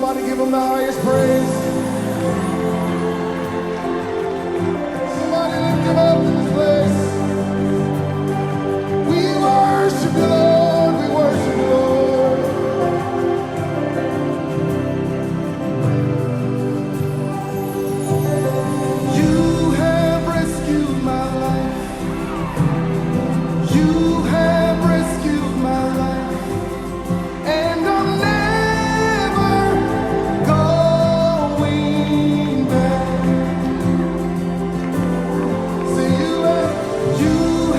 Somebody give him the highest praise. Somebody lift him up in this place. We worship you, Lord. We worship you, Lord. You have rescued my life. You have rescued my life. And I'm never going back. Say you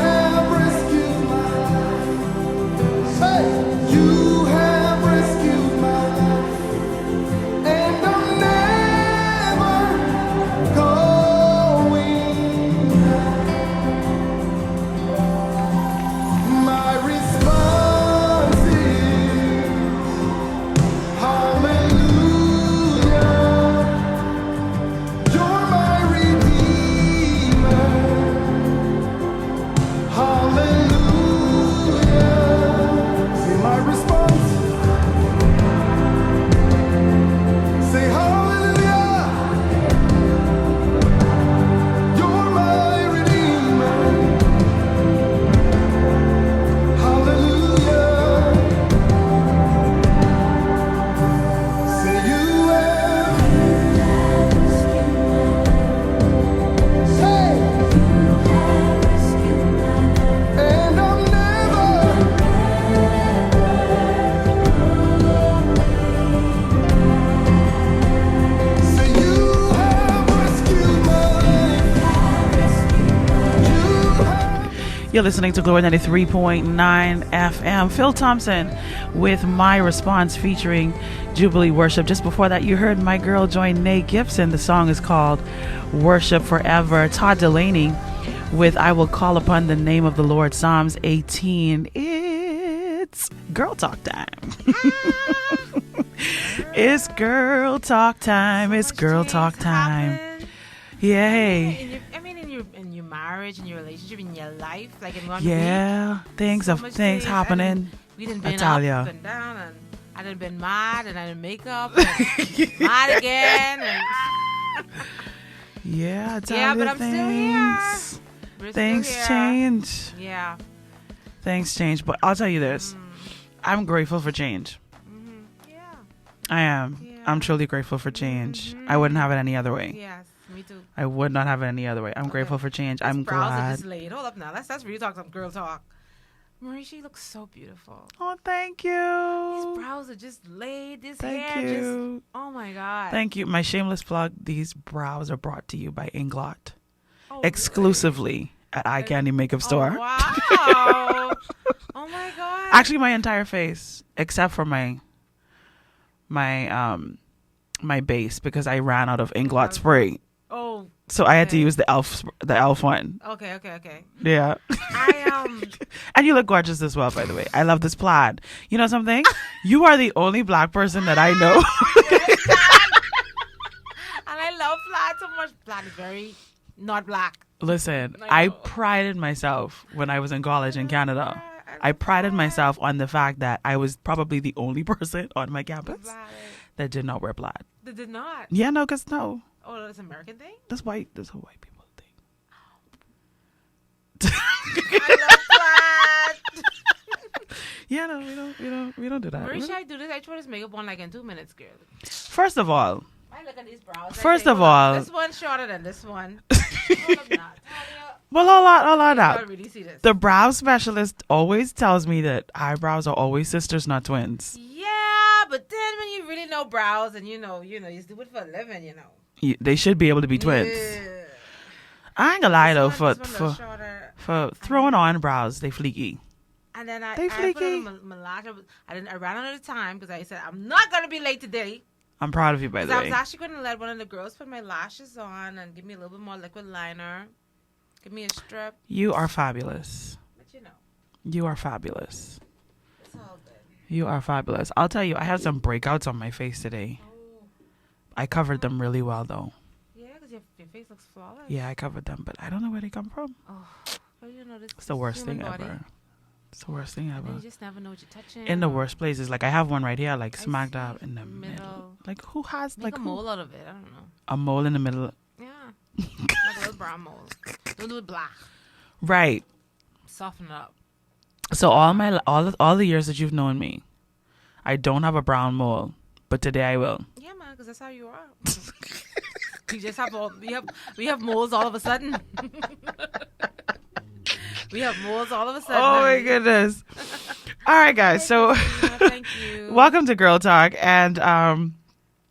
have rescued my life. Say you have rescued my life. And I'm never going back. My response is hallelujah. You're my redeemer. Hallelujah. Say my response. Say hallelujah. You're my redeemer. Hallelujah. Say you have. Say. And I'm never. Say you have rescued my life. You have. You're listening to Glory 93.9 FM. Phil Thompson with My Response featuring Jubilee Worship. Just before that, you heard my girl join Nate Gibson. The song is called Worship Forever. Todd Delaney with I Will Call Upon the Name of the Lord. Psalms 18. It's girl talk time. It's girl talk time. It's girl talk time. Yay. In your marriage, in your relationship, in your life, like in one Yeah, week, things so of much things happening. We done been Italia. up and down, and I done been mad, and I done makeup, and mad again, and Yeah, Italia, yeah, but I'm still here. things. We're Things still here. change. Yeah. Things change. But I'll tell you this. I'm grateful for change. Yeah. I am. Yeah. I'm truly grateful for change. I wouldn't have it any other way. Yes. Me too. I would not have it any other way. I'm grateful for change. I'm Brows are glad. just laid. Hold up now. Let's really talk some girl talk. Mericha, you look so beautiful. Oh, thank These you. brows are just laid. This Thank hair just. you. Oh my God. Thank you. My shameless plug. These brows are brought to you by Inglot. Oh, Exclusively at Eye Candy Makeup Store. Oh, wow. Oh my God. Actually, my entire face, except for my base, because I ran out of Inglot spray, Oh. so I had to okay. use the elf one. Okay. Yeah. And you look gorgeous as well, by the way. I love this plaid. You know something? You are the only black person that I know. And I love plaid so much. Plaid is very not black. Listen, I I know. prided myself when I was in college in Canada. I prided myself on the fact that I was probably the only person on my campus that did not wear plaid. They did not. Yeah, no, because no. Oh, that's an American thing? That's white. That's a white people thing. I love plaid. Yeah, no, we don't do that. Marisha, I do this. I throw this makeup on like in 2 minutes, girl. First of all, I look at these brows. First I say, of hold up, all- this one's shorter than this one. Hold up now. Talia, well, hold on I now. don't really see this. The brow specialist always tells me that eyebrows are always sisters, not twins. Yeah, but then when you really know brows and you know, you just do it for a living, you know. They should be able to be twins. Yeah. I ain't gonna lie though, This one looks shorter. for throwing on brows, they fleeky. And then I They put on flaky. I ran out of time because I said I'm not gonna be late today. I'm proud of you, by 'Cause the I was way. actually gonna let one of the girls put my lashes on and give me a little bit more liquid liner, give me a strip, You are fabulous. but you know, You are fabulous. it's all good. You are fabulous. I'll tell you, I had some breakouts on my face today. Oh, I covered them really well though. yeah, because your face looks flawless. Yeah, I covered them, but I don't know where they come from. Oh, well, you know this. It's the worst human thing body. ever. It's the worst thing And ever. you just never know what you're touching. In the worst places. Like I have one right here, like I smack see. dab in the middle. Middle. Like who has Make like a who? mole out of it. I don't know. A mole in the middle? Yeah. Like a little brown mole. Don't do it black. Right. Soften it up. So all the years that you've known me, I don't have a brown mole, but today I will. Yeah, man, because that's how you are. You just have we have moles all of a sudden. We have moles all of a sudden. Oh my goodness! All right, guys. So Thank you. welcome to Girl Talk, and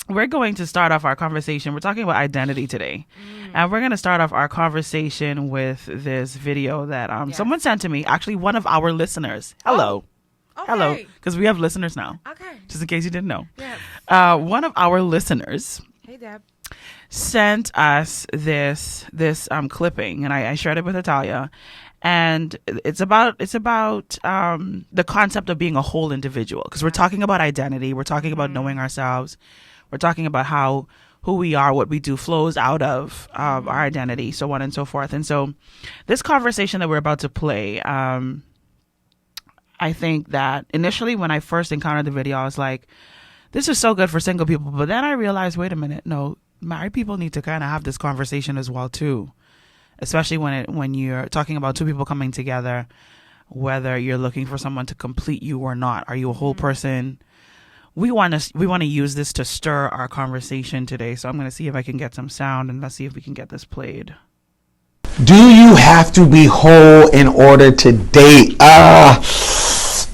we're going to start off our conversation. We're talking about identity today, and we're going to start off our conversation with this video that someone sent to me. Actually, one of our listeners. Hello. Okay. Hello, because we have listeners now. Okay. Just in case you didn't know. Yes. One of our listeners Hey, Deb. sent us this clipping, and I shared it with Italia, and it's about the concept of being a whole individual, because we're talking about identity, we're talking about knowing ourselves, we're talking about how who we are, what we do flows out of our identity, so on and so forth. And so this conversation that we're about to play, I think that initially when I first encountered the video, I was like, this is so good for single people. But then I realized, wait a minute, no, married people need to kind of have this conversation as well too, especially when you're talking about two people coming together, whether you're looking for someone to complete you or not. Are you a whole person? We want to use this to stir our conversation today. So I'm going to see if I can get some sound, and let's see if we can get this played. Do you have to be whole in order to date?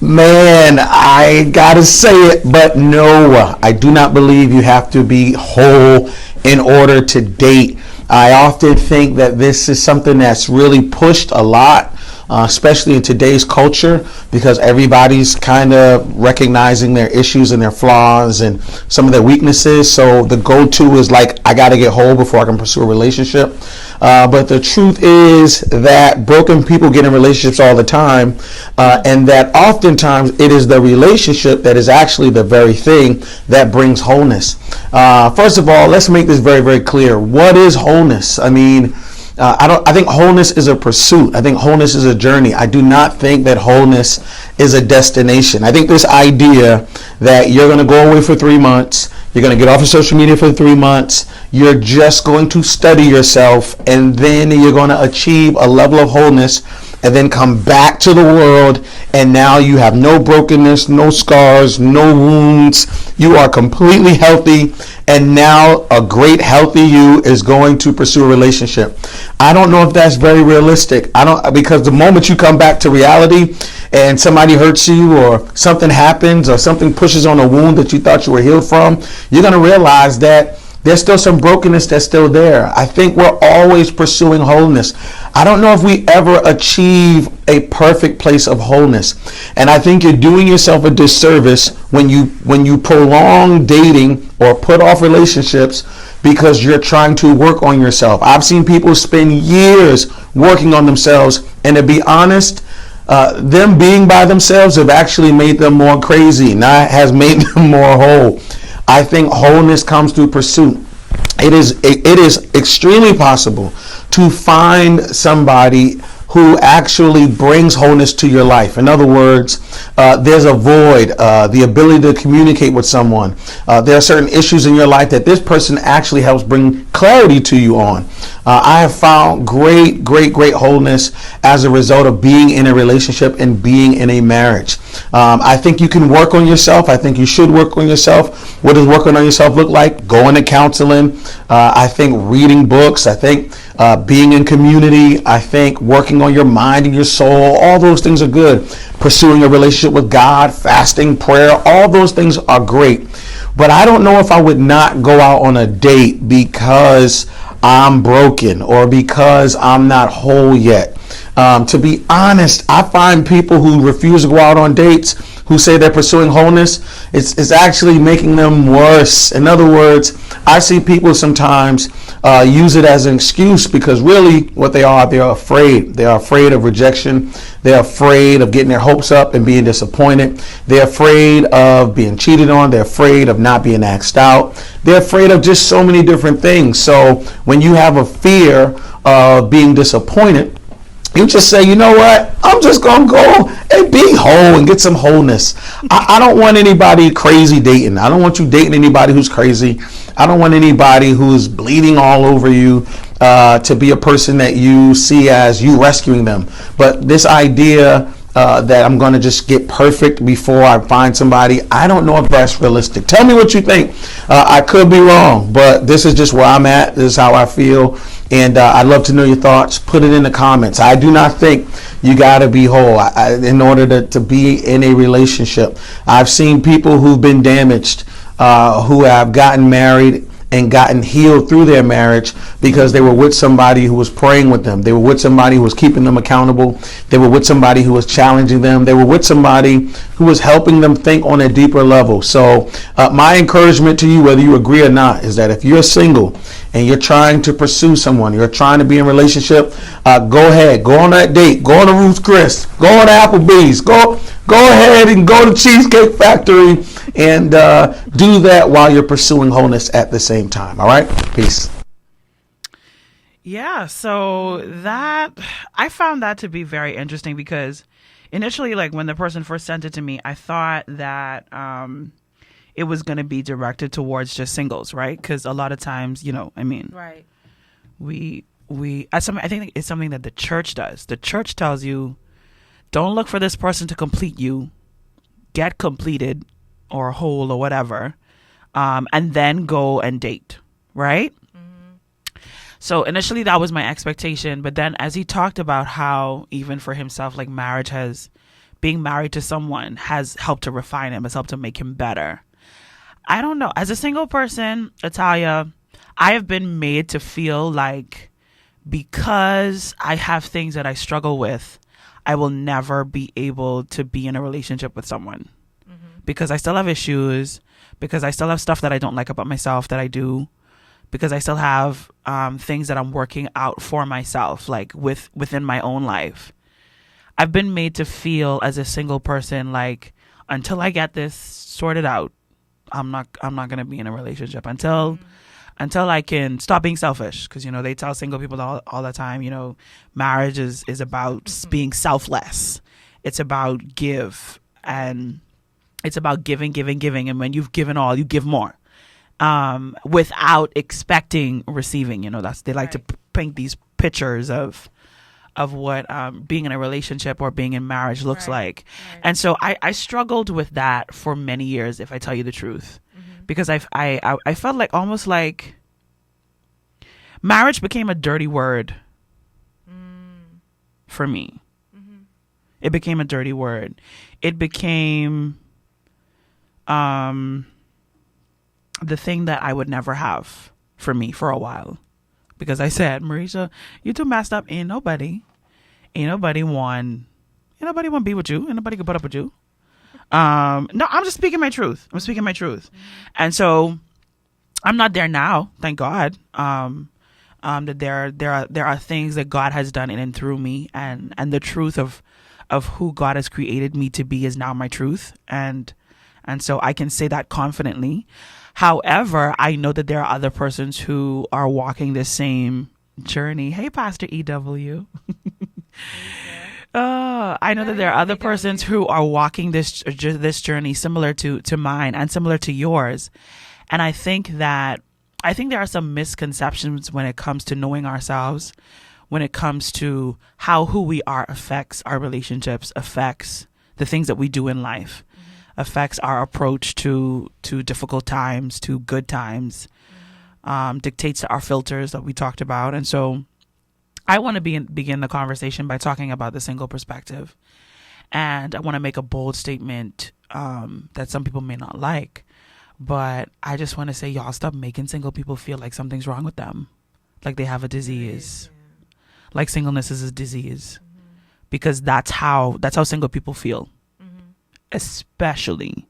Man, I gotta say it, but no, I do not believe you have to be whole in order to date. I often think that this is something that's really pushed a lot, especially in today's culture, because everybody's kind of recognizing their issues and their flaws and some of their weaknesses. So the go-to is like, I got to get whole before I can pursue a relationship. But the truth is that broken people get in relationships all the time, and that oftentimes it is the relationship that is actually the very thing that brings wholeness. First of all, let's make this very, very clear. What is wholeness? I mean, I think wholeness is a pursuit. I think wholeness is a journey. I do not think that wholeness is a destination. I think this idea that you're going to go away for 3 months, you're going to get off of social media for 3 months, you're just going to study yourself, and then you're going to achieve a level of wholeness and then come back to the world, and now you have no brokenness, no scars, no wounds. You are completely healthy, and now a great healthy you is going to pursue a relationship. I don't know if that's very realistic. Because the moment you come back to reality and somebody hurts you or something happens or something pushes on a wound that you thought you were healed from, you're going to realize that there's still some brokenness that's still there. I think we're always pursuing wholeness. I don't know if we ever achieve a perfect place of wholeness. And I think you're doing yourself a disservice when you prolong dating or put off relationships because you're trying to work on yourself. I've seen people spend years working on themselves, and to be honest, them being by themselves have actually made them more crazy, not has made them more whole. I think wholeness comes through pursuit. It is extremely possible to find somebody who actually brings wholeness to your life. In other words, there's a void, the ability to communicate with someone. There are certain issues in your life that this person actually helps bring clarity to you on. I have found great wholeness as a result of being in a relationship and being in a marriage. I think you can work on yourself. I think you should work on yourself. What does working on yourself look like? Going to counseling. I think reading books. I think being in community. I think working on your mind and your soul. All those things are good. Pursuing a relationship with God, fasting, prayer. All those things are great. But I don't know if I would not go out on a date because I'm broken or because I'm not whole yet. To be honest, I find people who refuse to go out on dates, who say they're pursuing wholeness, it's actually making them worse. In other words, I see people sometimes use it as an excuse because really what they are, they're afraid. They are afraid of rejection. They're afraid of getting their hopes up and being disappointed. They're afraid of being cheated on. They're afraid of not being asked out. They're afraid of just so many different things. So when you have a fear of being disappointed, You just say, you know what? I'm just going to go and be whole and get some wholeness. I don't want anybody crazy dating. I don't want you dating anybody who's crazy. I don't want anybody who's bleeding all over you to be a person that you see as you rescuing them. But this idea that I'm going to just get perfect before I find somebody, I don't know if that's realistic. Tell me what you think. I could be wrong, but this is just where I'm at. This is how I feel. And I'd love to know your thoughts. Put it in the comments. I do not think you got to be whole in order to be in a relationship. I've seen people who've been damaged, who have gotten married and gotten healed through their marriage because they were with somebody who was praying with them. They were with somebody who was keeping them accountable. They were with somebody who was challenging them. They were with somebody who was helping them think on a deeper level. So my encouragement to you, whether you agree or not, is that if you're single and you're trying to pursue someone, you're trying to be in a relationship, go ahead, go on that date, go on to Ruth's Chris, go on to Applebee's, go ahead and go to Cheesecake Factory and do that while you're pursuing wholeness at the same time. All right? Peace. Yeah, so that I found that to be very interesting because initially, like when the person first sent it to me, I thought that it was going to be directed towards just singles, right? Because a lot of times, Right. I think it's something that the church does. The church tells you, don't look for this person to complete you, get completed or whole or whatever, and then go and date, right? So initially that was my expectation, but then as he talked about how even for himself, like being married to someone has helped to refine him, has helped to make him better. I don't know. As a single person, Italia, I have been made to feel like because I have things that I struggle with, I will never be able to be in a relationship with someone because I still have issues, because I still have stuff that I don't like about myself that I do, because I still have things that I'm working out for myself, like within my own life. I've been made to feel as a single person like until I get this sorted out, I'm not going to be in a relationship until I can stop being selfish. Because, they tell single people all the time, marriage is about being selfless. It's about give, and it's about giving. And when you've given all, you give more, without expecting receiving. They like to paint these pictures of what being in a relationship or being in marriage looks like. Right. And so I struggled with that for many years, if I tell you the truth, because I felt like almost like marriage became a dirty word for me. It became a dirty word. It became the thing that I would never have for me for a while. Because I said, Mericha, you too messed up. Ain't nobody want to be with you. Ain't nobody can put up with you. No, I'm just speaking my truth. And so I'm not there now, thank God. That there are things that God has done in and through me, and the truth of who God has created me to be is now my truth. And so I can say that confidently. However, I know that there are other persons who are walking the same journey. Hey, Pastor EW. I know that there are other persons who are walking this journey similar to mine and similar to yours. And I think there are some misconceptions when it comes to knowing ourselves, when it comes to how who we are affects our relationships, affects the things that we do in life, affects our approach to difficult times, to good times, dictates our filters that we talked about. And so I want to begin the conversation by talking about the single perspective. And I want to make a bold statement that some people may not like. But I just want to say, y'all, stop making single people feel like something's wrong with them. Like they have a disease. Like singleness is a disease. Because that's how single people feel. Especially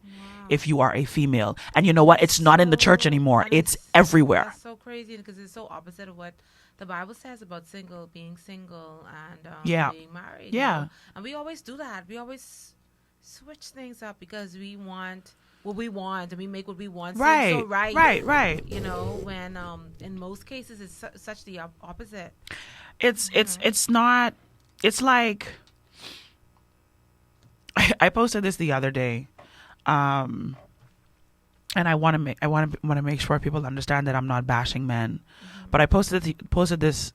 if you are a female. And you know what? It's not in the church anymore. It's everywhere. That's so crazy because it's so opposite of what the Bible says about being single and being married. Yeah. And we always do that. We always switch things up because we want what we want and we make what we want right. so right. Right. When in most cases it's such the opposite. It's not it's like I posted this the other day, and I want to make sure people understand that I'm not bashing men. But I posted this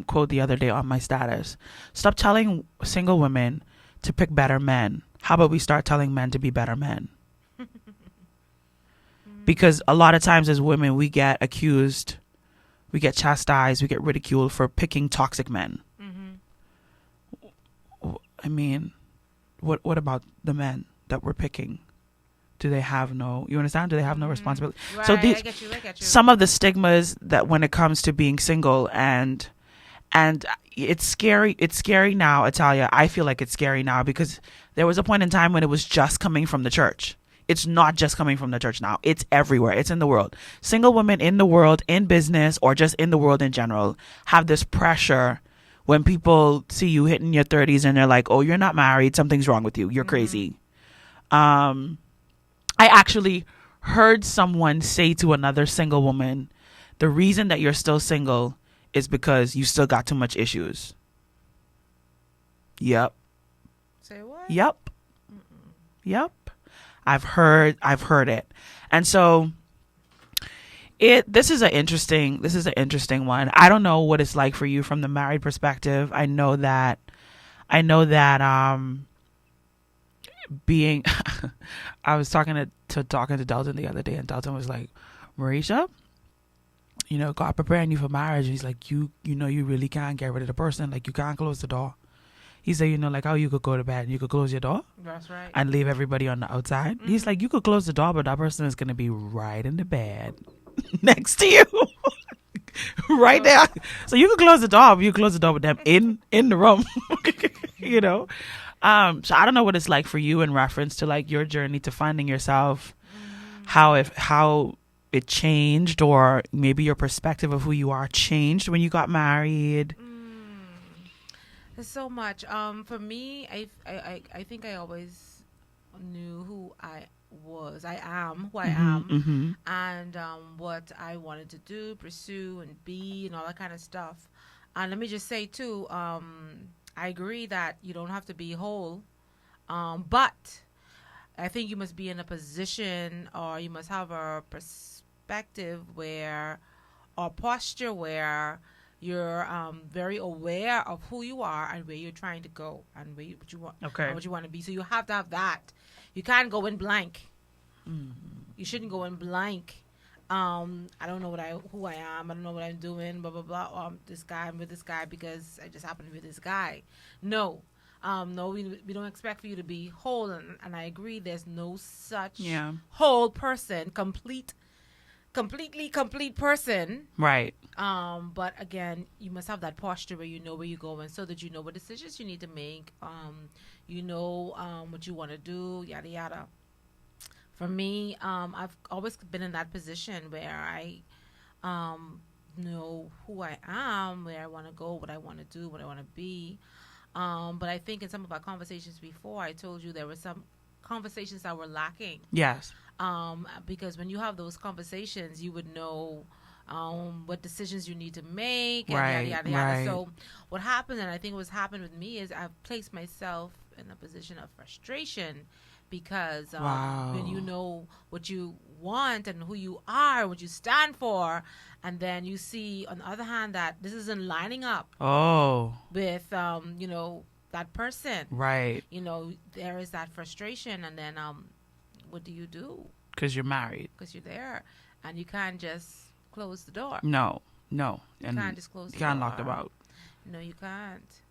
quote the other day on my status. Stop telling single women to pick better men. How about we start telling men to be better men? Because a lot of times as women, we get accused, we get chastised, we get ridiculed for picking toxic men. I mean, what about the men that we're picking? Do they have no, you understand? Do they have no responsibility? Right, So I get you. some of the stigmas that when it comes to being single and it's scary now, Italia. I feel like it's scary now because there was a point in time when it was just coming from the church. It's not just coming from the church now. It's everywhere. It's in the world. Single women in the world, in business, or just in the world in general, have this pressure when people see you hitting your 30s and they're like, oh, you're not married. Something's wrong with you. You're crazy. I actually heard someone say to another single woman, the reason that you're still single is because you still got too much issues. Yep. Say what? Yep. Yep. I've heard it. And so this is an interesting one. I don't know what it's like for you from the married perspective. I know that being I was talking to Dalton the other day, and Dalton was like, Mericha, God preparing you for marriage. He's like, you really can't get rid of the person. Like, you can't close the door. He said, like how you could go to bed and you could close your door. That's right. And leave everybody on the outside. He's like, you could close the door, but that person is going to be right in the bed next to you. Right there. So you could close the door, but you close the door with them in the room. So I don't know what it's like for you in reference to like your journey to finding yourself, how it changed, or maybe your perspective of who you are changed when you got married. There's so much. For me, I think I always knew who I was. I am who I am, and what I wanted to do, pursue, and be, and all that kind of stuff. And let me just say too, I agree that you don't have to be whole, but I think you must be in a position, or you must have a perspective or posture where you're very aware of who you are and where you're trying to go and what you want, and what you want to be. So you have to have that. You can't go in blank. You shouldn't go in blank. I don't know who I am. I don't know what I'm doing. Blah blah blah. I'm with this guy because I just happen to be this guy. No, we don't expect for you to be whole. And I agree. There's no such whole person, completely complete person. Right. But again, you must have that posture where you know where you're going, so that you know what decisions you need to make. What you want to do, yada yada. For me, I've always been in that position where I know who I am, where I want to go, what I want to do, what I want to be. But I think in some of our conversations before, I told you there were some conversations that were lacking. Yes. Because when you have those conversations, you would know what decisions you need to make, and right, yada, yada, yada. Right. So what happened, and I think what's happened with me, is I've placed myself in a position of frustration, because when you know what you want and who you are, what you stand for, and then you see on the other hand that this isn't lining up with that person, right? There is that frustration, and then what do you do? Because you're married. Because you're there, and you can't just close the door. No. You can't just close the door. You can't lock them out. No, you can't.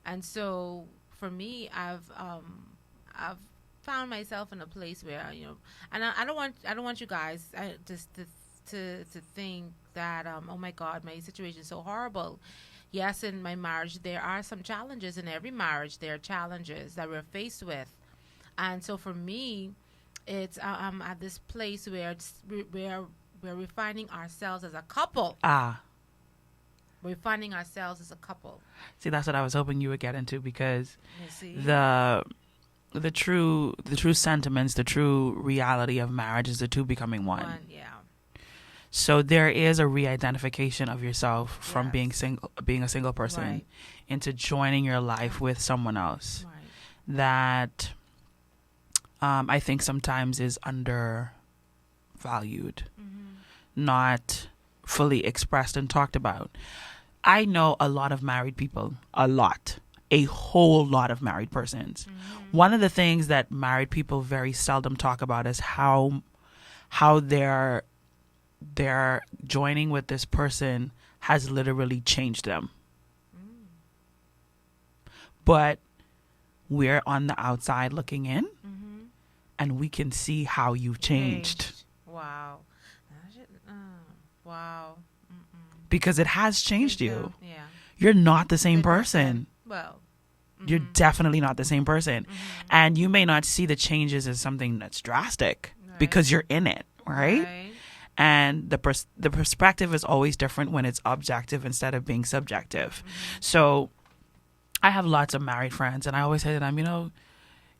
And so for me, I've found myself in a place where and I don't want you guys to think that oh my God, my situation is so horrible. Yes, in my marriage there are some challenges. In every marriage there are challenges that we're faced with, and so for me, it's I'm at this place where we're refining ourselves as a couple. We're finding ourselves as a couple. See, that's what I was hoping you would get into, because the true sentiments, the true reality of marriage is the two becoming one. Yeah. So there is a re-identification of yourself from Yes. being a single person Right. into joining your life with someone else Right. that I think sometimes is undervalued, not fully expressed and talked about. I know a lot of married people, a whole lot of married persons. One of the things that married people very seldom talk about is how their joining with this person has literally changed them. But we're on the outside looking in, and we can see how you've changed. Wow. Wow. Because it has changed you. Yeah. You're not the same Good person. Well. You're definitely not the same person. And you may not see the changes as something that's drastic because you're in it, right? And the perspective is always different when it's objective instead of being subjective. So I have lots of married friends, and I always say to them,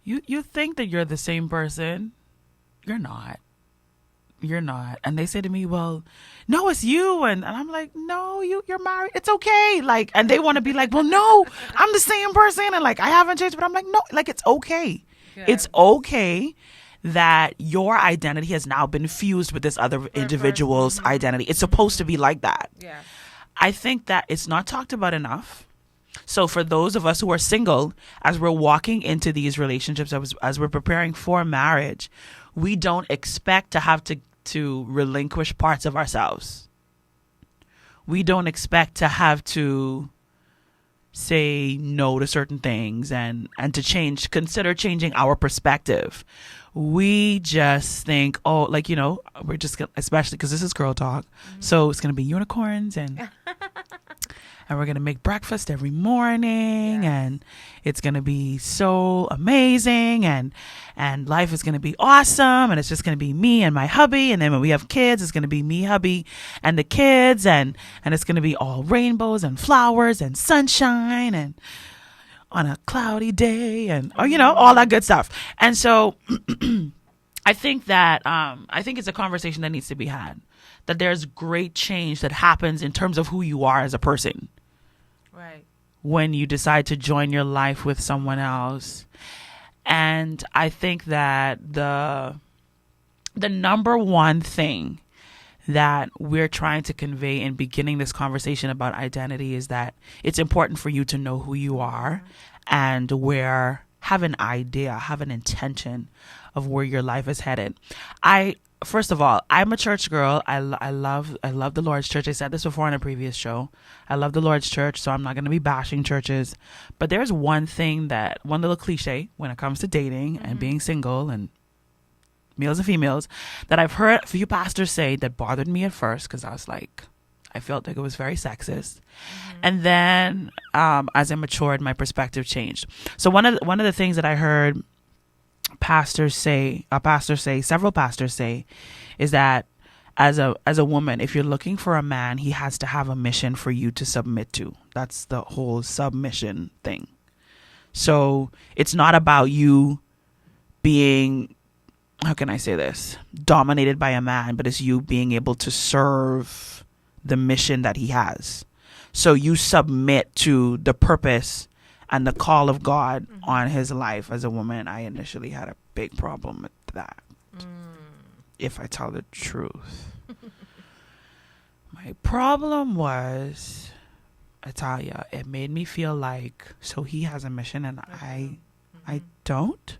you think that you're the same person. You're not. You're not. And they say to me, well, no, it's you. And I'm like, no, you're married. It's okay. Like, and they want to be like, well, no, I'm the same person. And like, I haven't changed, but I'm like, no, like, it's okay. Good. It's okay that your identity has now been fused with this other individual's identity. It's supposed to be like that. Yeah. I think that it's not talked about enough. So for those of us who are single, as we're walking into these relationships, as we're preparing for marriage, we don't expect to have to relinquish parts of ourselves. We don't expect to have to say no to certain things and to consider changing our perspective. We just think, oh, like, we're just gonna, especially because this is girl talk. So it's going to be unicorns and we're going to make breakfast every morning and it's going to be so amazing and life is going to be awesome and it's just going to be me and my hubby. And then when we have kids, it's going to be me, hubby, and the kids and it's going to be all rainbows and flowers and sunshine and on a cloudy day and, all that good stuff. And so I think that, I think it's a conversation that needs to be had, that there's great change that happens in terms of who you are as a person. Right. When you decide to join your life with someone else. And I think that the number one thing that we're trying to convey in beginning this conversation about identity is that it's important for you to know who you are and have an idea, have an intention of where your life is headed. First of all, I'm a church girl. I love the Lord's church. I said this before in a previous show. I love the Lord's church, so I'm not going to be bashing churches. But there's one little cliche when it comes to dating and being single and males and females that I've heard a few pastors say that bothered me at first because I felt like it was very sexist. And then as I matured, my perspective changed. So one of the things that I heard several pastors say, is that as a woman, if you're looking for a man, he has to have a mission for you to submit to. That's the whole submission thing. So it's not about you being, how can I say this, dominated by a man, but it's you being able to serve the mission that he has. So you submit to the purpose and the call of God on his life. As a woman, I initially had a big problem with that, if I tell the truth. My problem was, Italia, it made me feel like, so he has a mission and I don't.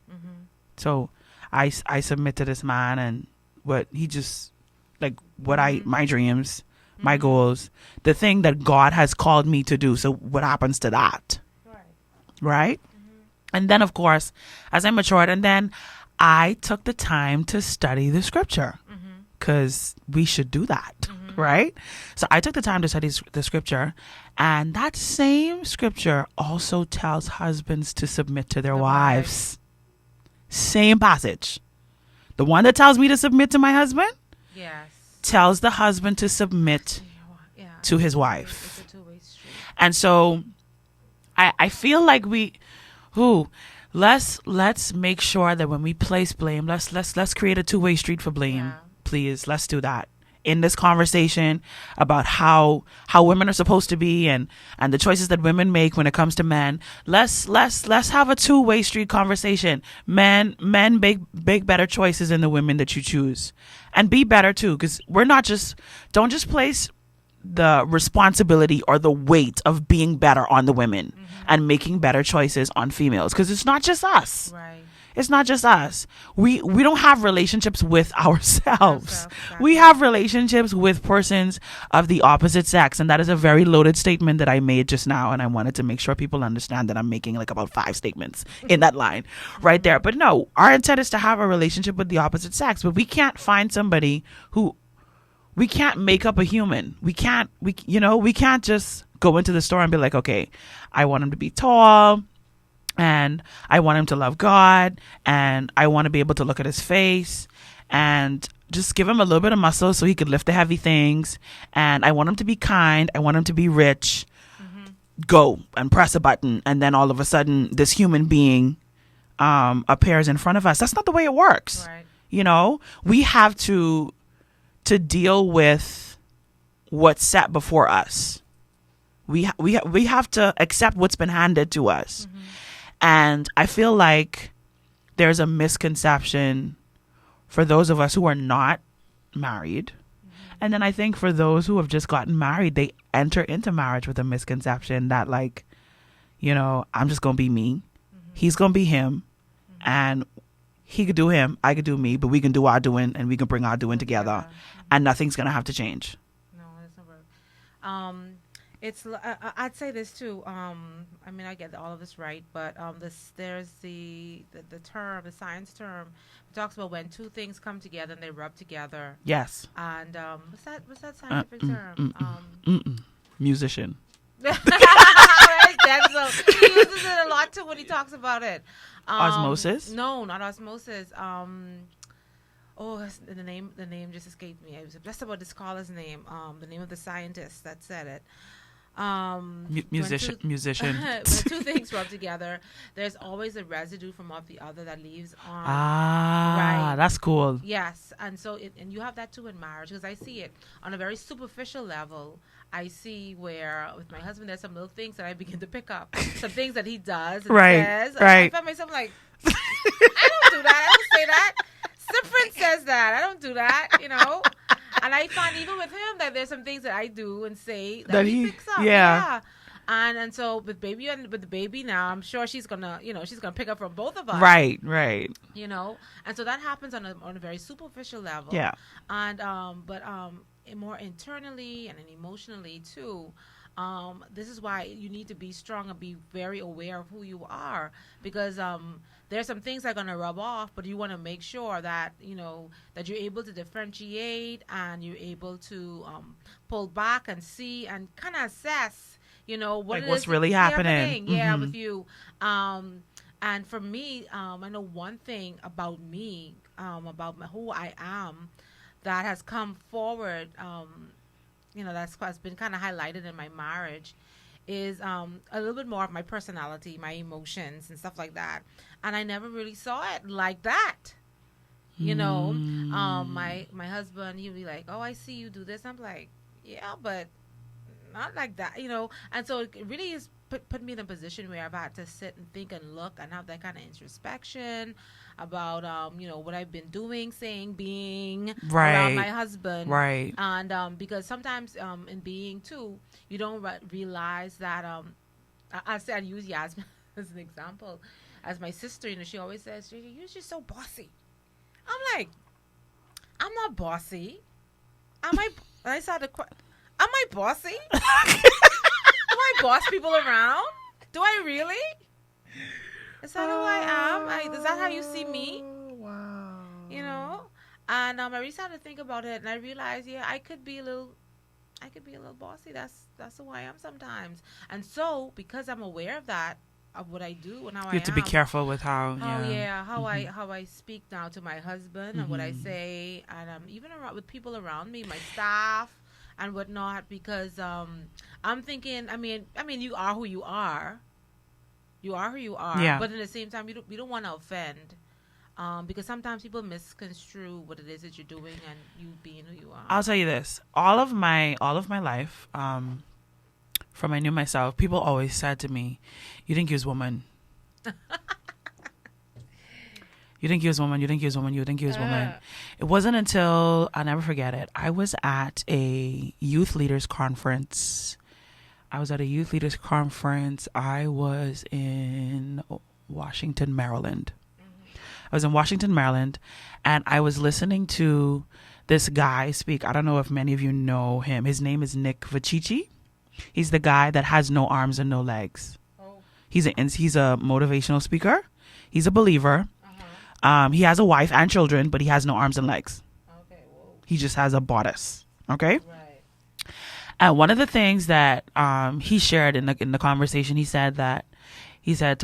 So I submit to this man and what he just, like, my dreams, my goals, the thing that God has called me to do. So what happens to that? Right? And then, of course, as I matured, and then I took the time to study the scripture because we should do that, right? So I took the time to study the scripture, and that same scripture also tells husbands to submit to their wives. Same passage. The one that tells me to submit to my husband tells the husband to submit to his wife. It's a two-way street. And so I feel like let's make sure that when we place blame, let's create a two-way street for blame. Please, let's do that. in this conversation about how women are supposed to be and the choices that women make when it comes to men. Let's have a two-way street conversation. Men make better choices in the women that you choose, and be better too, because don't just place the responsibility or the weight of being better on the women and making better choices on females, because it's not just us. Right. It's not just us. We don't have relationships with ourselves. Exactly. We have relationships with persons of the opposite sex. And that is a very loaded statement that I made just now. And I wanted to make sure people understand that I'm making like about 5 statements in that line right there. But no, our intent is to have a relationship with the opposite sex. But we can't find somebody who, we can't make up a human. We can't just go into the store and be like, okay, I want him to be tall, and I want him to love God, and I want to be able to look at his face, and just give him a little bit of muscle so he could lift the heavy things, and I want him to be kind, I want him to be rich. Go and press a button, and then all of a sudden this human being appears in front of us. That's not the way it works. Right. We have to deal with what's set before us. We have to accept what's been handed to us. And I feel like there's a misconception for those of us who are not married. And then I think for those who have just gotten married, they enter into marriage with a misconception that, like, I'm just going to be me. He's going to be him. And he could do him, I could do me, but we can do our doing, and we can bring our doing together. And nothing's going to have to change. No, it's not right. I'd say this too. I mean, I get all of this right, but there's the term, the science term, it talks about when two things come together and they rub together. Yes. And what's that scientific term? Musician. Denzel. He uses it a lot too when he talks about it. Osmosis? No, not osmosis. The name just escaped me. I was obsessed about the scholar's name. The name of the scientist that said it. Musician. When two things rub together, there's always a residue from off the other that leaves on. Right. That's cool. Yes, and so and you have that too in marriage, because I see it on a very superficial level. I see where with my husband there's some little things that I begin to pick up, some things that he does and says. Right. I find myself like, I don't do that. I don't say that. Different says that. I don't do that. And I find even with him that there's some things that I do and say that he picks up. Yeah. And so with the baby now, I'm sure she's gonna pick up from both of us. Right. And so that happens on a very superficial level. Yeah. And but more internally and emotionally too. This is why you need to be strong and be very aware of who you are, because there's some things that are going to rub off, but you want to make sure that that you're able to differentiate and you're able to pull back and see and kind of assess what's really happening. With you. And for me, I know one thing about me, about who I am, that has come forward. That's been kind of highlighted in my marriage, is a little bit more of my personality, my emotions and stuff like that. And I never really saw it like that. My husband, he'll be like, "Oh, I see you do this." I'm like, "Yeah, but not like that," And so it really is put me in a position where I've had to sit and think and look and have that kind of introspection about what I've been doing, saying, being around my husband, right? And because sometimes in being too, you don't realize that I'd use Yasmin as an example. As my sister, she always says, "You're just so bossy." I'm like, I'm not bossy. Am I? I saw the. Am I bossy? Do I boss people around? Do I really? Is that who I am? Is that how you see me? Wow. And I really started to think about it, and I realized, I could be a little bossy. That's who I am sometimes. And so, because I'm aware of that, of what I do and how I am, you have to be careful with how I speak now to my husband and what I say, and even with people around me, my staff and whatnot, because I'm thinking, I mean, you are who you are. You are who you are, but at the same time, we don't want to offend Because sometimes people misconstrue what it is that you're doing and you being who you are. I'll tell you this: all of my life, from I knew myself, people always said to me, "You think you're a woman." You think you was woman, you think you was woman, you think you was woman. It wasn't until, I'll never forget it, I was at a youth leaders conference. I was in Washington, Maryland. I was in Washington, Maryland, and I was listening to this guy speak. I don't know if many of you know him. His name is Nick Vicici. He's the guy that has no arms and no legs. He's a motivational speaker. He's a believer. He has a wife and children, but he has no arms and legs. Okay, whoa. He just has a bodice. Okay. Right. And one of the things that he shared in the conversation, he said to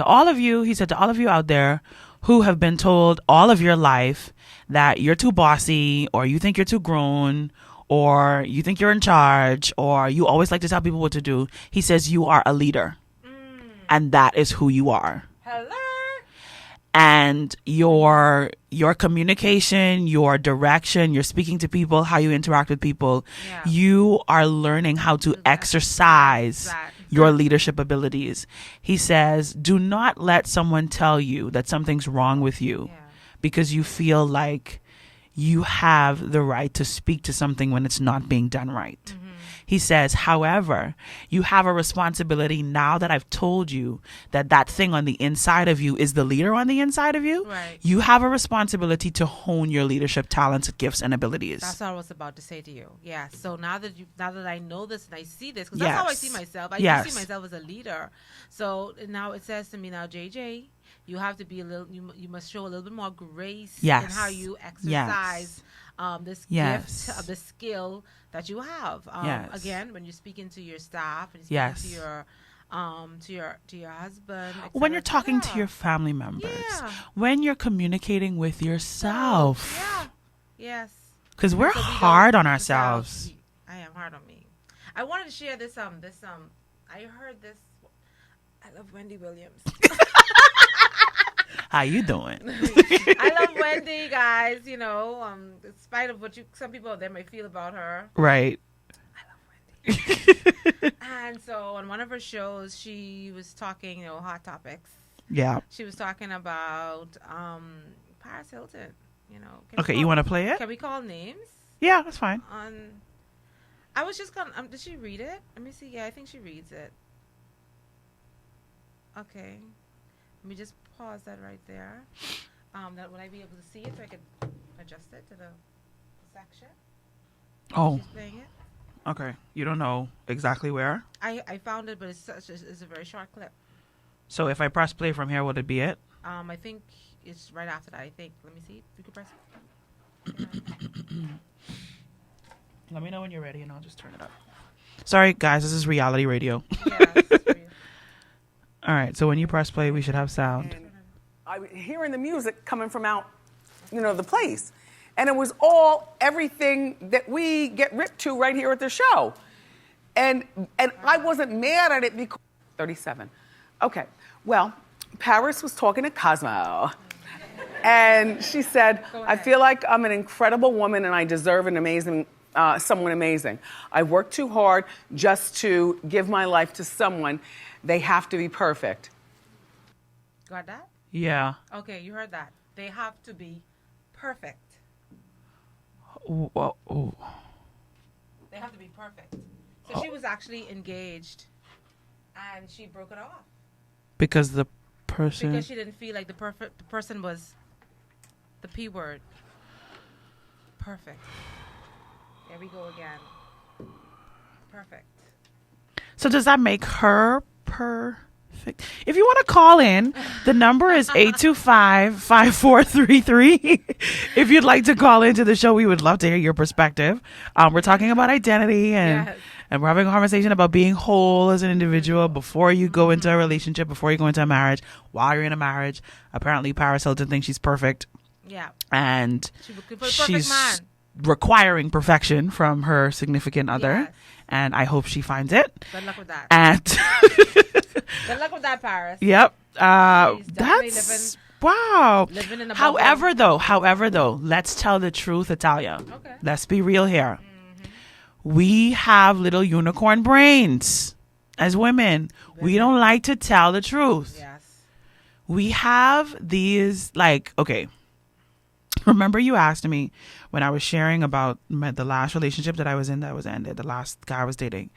all of you out there who have been told all of your life that you're too bossy, or you think you're too grown, or you think you're in charge, or you always like to tell people what to do. He says you are a leader, and that is who you are. Hello. And your communication, your direction, your speaking to people, how you interact with people, you are learning how to exercise your leadership abilities. He says, do not let someone tell you that something's wrong with you because you feel like you have the right to speak to something when it's not being done right. He says, however, you have a responsibility now that I've told you that thing on the inside of you is the leader on the inside of you. Right. You have a responsibility to hone your leadership talents, gifts, and abilities. That's what I was about to say to you. Yeah. So now that I know this and I see this, because that's how I see myself. I used to see myself as a leader. So now it says to me now, JJ, you have to be you must show a little bit more grace in how you exercise this gift of the skill that you have. Again, when you're speaking to your staff and you're speaking to your husband, when you're talking to your family members, when you're communicating with yourself. Yes. Because we're hard on ourselves. I am hard on me. I wanted to share this I heard this. I love Wendy Williams. How you doing? I love Wendy, guys. You know, in spite of what some people out there may feel about her. Right. I love Wendy. And so on one of her shows, she was talking, hot topics. Yeah. She was talking about Paris Hilton. Okay, you want to play it? Can we call names? Yeah, that's fine. I was just going. Did she read it? Let me see. Yeah, I think she reads it. Okay. Let me just pause that right there. That would I be able to see it so I could adjust it to the section? Oh. She's playing it. Okay. You don't know exactly where? I found it, but it's a very short clip. So if I press play from here, would it be it? I think it's right after that. I think. Let me see. You can press it. Let me know when you're ready, and I'll just turn it up. Sorry, guys. This is reality radio. All right, so when you press play, we should have sound. And I was hearing the music coming from out, the place. And it was all everything that we get ripped to right here at the show. And I wasn't mad at it because 37. Okay. Well, Paris was talking to Cosmo. And she said, I feel like I'm an incredible woman and I deserve an amazing someone amazing. I work too hard just to give my life to someone. They have to be perfect. Got that? Yeah. Okay, you heard that. They have to be perfect. Well, They have to be perfect. So she was actually engaged and she broke it off. Because the person... Because she didn't feel like the person was the P word. Perfect. There we go again. Perfect. So does that make her perfect? If you want to call in, the number is 825-5433. If you'd like to call into the show, we would love to hear your perspective. We're talking about identity and we're having a conversation about being whole as an individual before you go into a relationship, before you go into a marriage, while you're in a marriage. Apparently, Paris Hilton thinks she's perfect. Yeah. And she's man. Requiring perfection from her significant other. Yes. And I hope she finds it. Good luck with that. And good luck with that, Paris. Yep. She's definitely That's Wow. Living in a bubble. However though, let's tell the truth, Italia. Okay. Let's be real here. We have little unicorn brains as women. We don't like to tell the truth. Yes. We have these, like, okay. Remember you asked me when I was sharing about the last relationship that I was in that was ended, the last guy I was dating.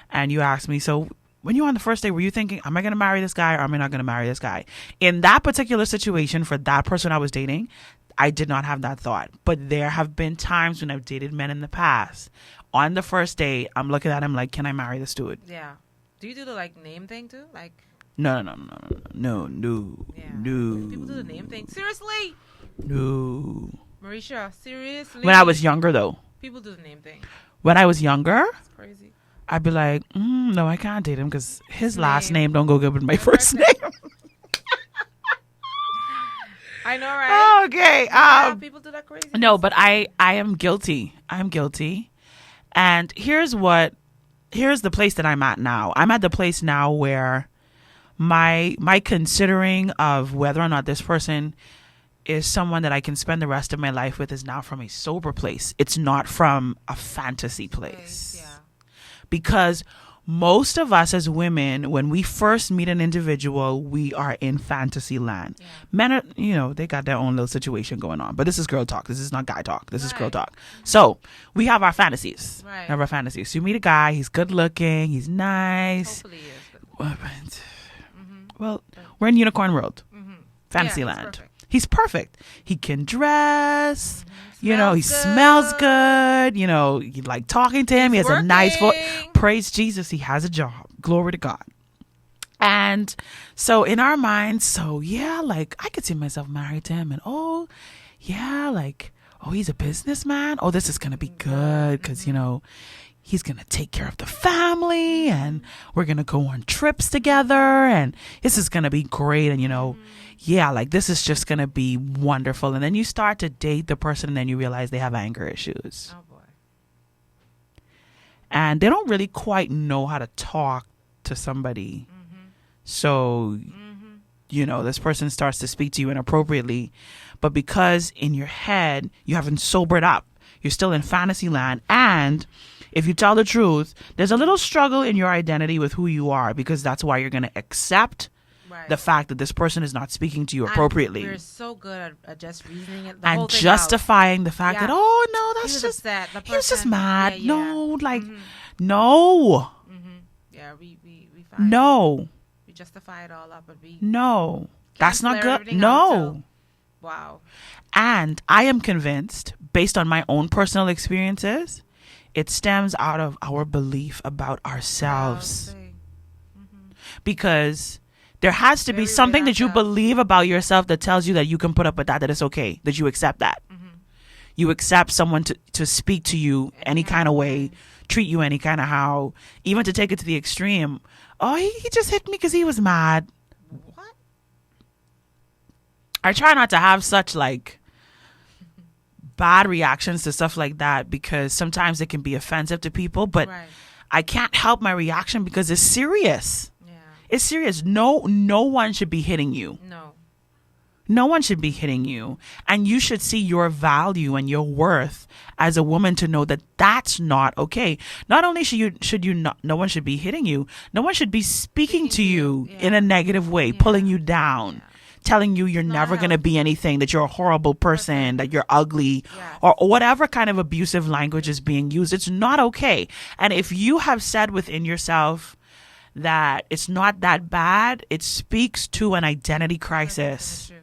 And you asked me, so when you were on the first date, were you thinking, am I going to marry this guy or am I not going to marry this guy? In that particular situation for that person I was dating, I did not have that thought. But there have been times when I've dated men in the past. On the first date, I'm looking at him like, can I marry this dude? Yeah. Do you do the like name thing too? Like No. yeah. People do the name thing. Seriously? No. Marisha, seriously? When I was younger, though. People do the name thing. When I was younger, It's crazy. I'd be like, no, I can't date him because his last Name. name don't go good with my first name. I know, right? Okay. Yeah, people do that crazy. No, but I am guilty. I'm guilty. And here's the place that I'm at now. I'm at the place now where my considering of whether or not this person is someone that I can spend the rest of my life with is now from a sober place. It's not from a fantasy place. Yeah. Because most of us as women, when we first meet an individual, we are in fantasy land. Yeah. Men are, they got their own little situation going on. But this is girl talk. This is not guy talk. This is girl Right. talk. So we have our fantasies. Right. We have our fantasies. So you meet a guy, he's good looking, he's nice. Hopefully he is. Well, we're in unicorn world. Fantasy Yeah, he's land. perfect. He's perfect. He can dress. He Smells smells good. You like talking to him. He has a nice voice. working. Praise Jesus. He has a job. Glory to God. And so in our minds, like I could see myself married to him and he's a businessman. Oh, this is going to be good because, he's going to take care of the family and we're going to go on trips together and this is going to be great. And, this is just going to be wonderful. And then you start to date the person and then you realize they have anger issues. Oh boy. And they don't really quite know how to talk to somebody. So, this person starts to speak to you inappropriately. But because in your head, you haven't sobered up, you're still in fantasy land. And if you tell the truth, there's a little struggle in your identity with who you are because that's why you're going to accept Right. the fact that this person is not speaking to you And appropriately. we're so good at just reasoning it. The And whole thing justifying the fact Yeah. that, oh, no, He that's was just, upset. The he was just person- mad. yeah, yeah. No, no, out. Yeah, we find no, we justify it all up, but we no. That's cancel not good. everything out No. until- wow. And I am convinced, based on my own personal experiences, it stems out of our belief about ourselves. Because there has to be Very something with that you ourselves. believe about yourself that tells you that you can put up with that it's okay, that you accept that. You accept someone to speak to you any kind of way, treat you any kind of how, even to take it to the extreme. Oh, he just hit me because he was mad. What? I try not to have such bad reactions to stuff like that because sometimes it can be offensive to people, but Right. I can't help my reaction because it's serious. Yeah. It's serious. No one should be hitting you. No. No one should be hitting you. And you should see your value and your worth as a woman to know that that's not okay. Not only should you not, no one should be hitting you. No one should be speaking to you yeah. in a negative way, pulling you down, telling you you're never going to be anything, that you're a horrible person, that you're ugly, Yes. or whatever kind of abusive language is being used. It's not okay. And if you have said within yourself that it's not that bad, it speaks to an identity crisis. That's true.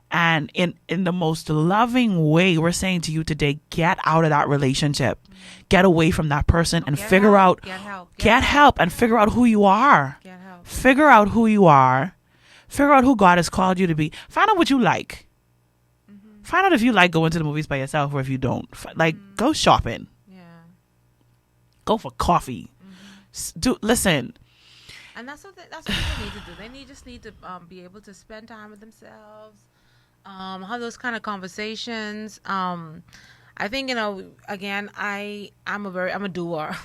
And in the most loving way, we're saying to you today, get out of that relationship. Get away from that person and Get figure help. out, Get help. get help and figure out who you are. Get help. Figure out who you are. Figure out who God has called you to be. Find out what you like. Find out if you like going to the movies by yourself or if you don't. Go shopping. Yeah. Go for coffee. Listen. And that's what people need to do. They just need to be able to spend time with themselves, have those kind of conversations. I think, again, I'm a doer.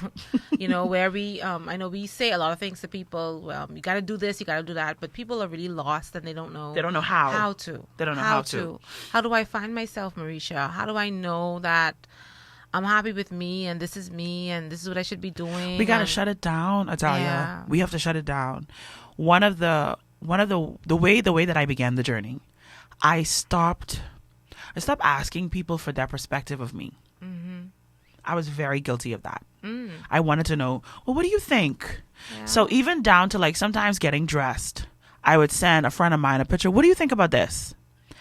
Where I know we say a lot of things to people. Well, you got to do this, you got to do that, but people are really lost and they don't know. They don't know how. How to. They don't know how to. How do I find myself, Mericha? How do I know that I'm happy with me and this is me and this is what I should be doing? We got to shut it down, Italia. Yeah. We have to shut it down. One of the way that I began the journey, I stopped asking people for their perspective of me. Mm-hmm. I was very guilty of that. I wanted to know, well, what do you think? Yeah. So even down to like sometimes getting dressed, I would send a friend of mine a picture. What do you think about this?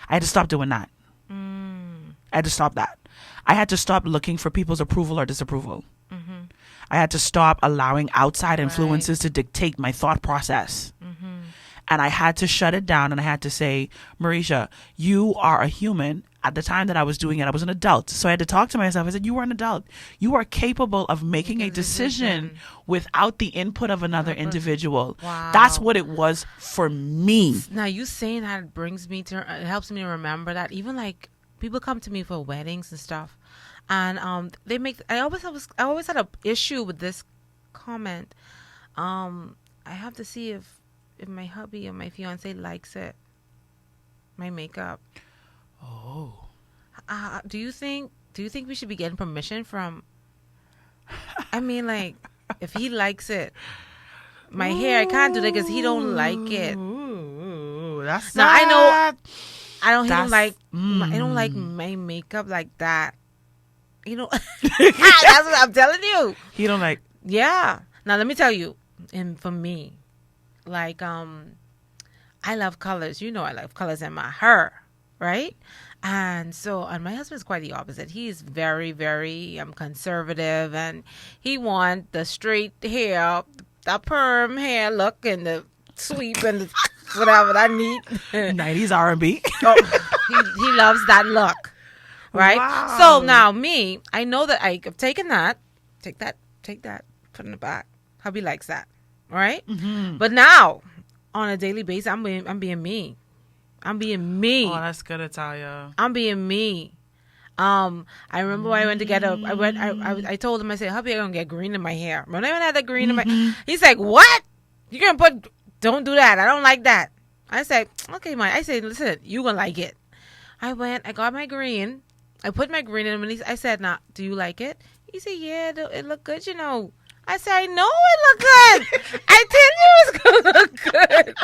I had to stop doing that. I had to stop that. I had to stop looking for people's approval or disapproval. Mm-hmm. I had to stop allowing outside influences to dictate my thought process. Mm-hmm. And I had to shut it down and I had to say, Mericha, you are a human. At the time that I was doing it, I was an adult. So I had to talk to myself. I said, you are an adult. You are capable of making a decision without the input of another individual. Wow. That's what it was for me. Now, you saying that it helps me remember that even like people come to me for weddings and stuff. And I always had an issue with this comment. I have to see if my hubby or my fiance likes it, my makeup. Oh. Do you think we should be getting permission from? I mean, like, if he likes it, my hair, I can't do that because he don't like it. Ooh, that's now sad. I know. I don't. He That's- don't like. I don't like my makeup like that. That's what I'm telling you. He don't like. Yeah. Now let me tell you, and for me, like I love colors. I love colors in my hair, right? And my husband's quite the opposite. He's very, very conservative, and he want the straight hair, the perm hair look, and the sweep and the whatever that need. 90s R&B. He loves that look, right? Wow. So now me, I know that I've taken that, take that, put it in the back. Hubby likes that, right? Mm-hmm. But now, on a daily basis, I'm being me. I'm being me. Oh, that's good, Italia. I'm being me. I remember when I went to get I told him, I said, hubby, I'm going to get green in my hair. When I had that green in my, he's like, what? You're going to don't do that. I don't like that. I said, okay, Mike. I said, listen, you're going to like it. I got my green. I put my green in him. I said, nah, do you like it? He said, yeah, it look good, I said, I know it look good. I tell you it's going to look good.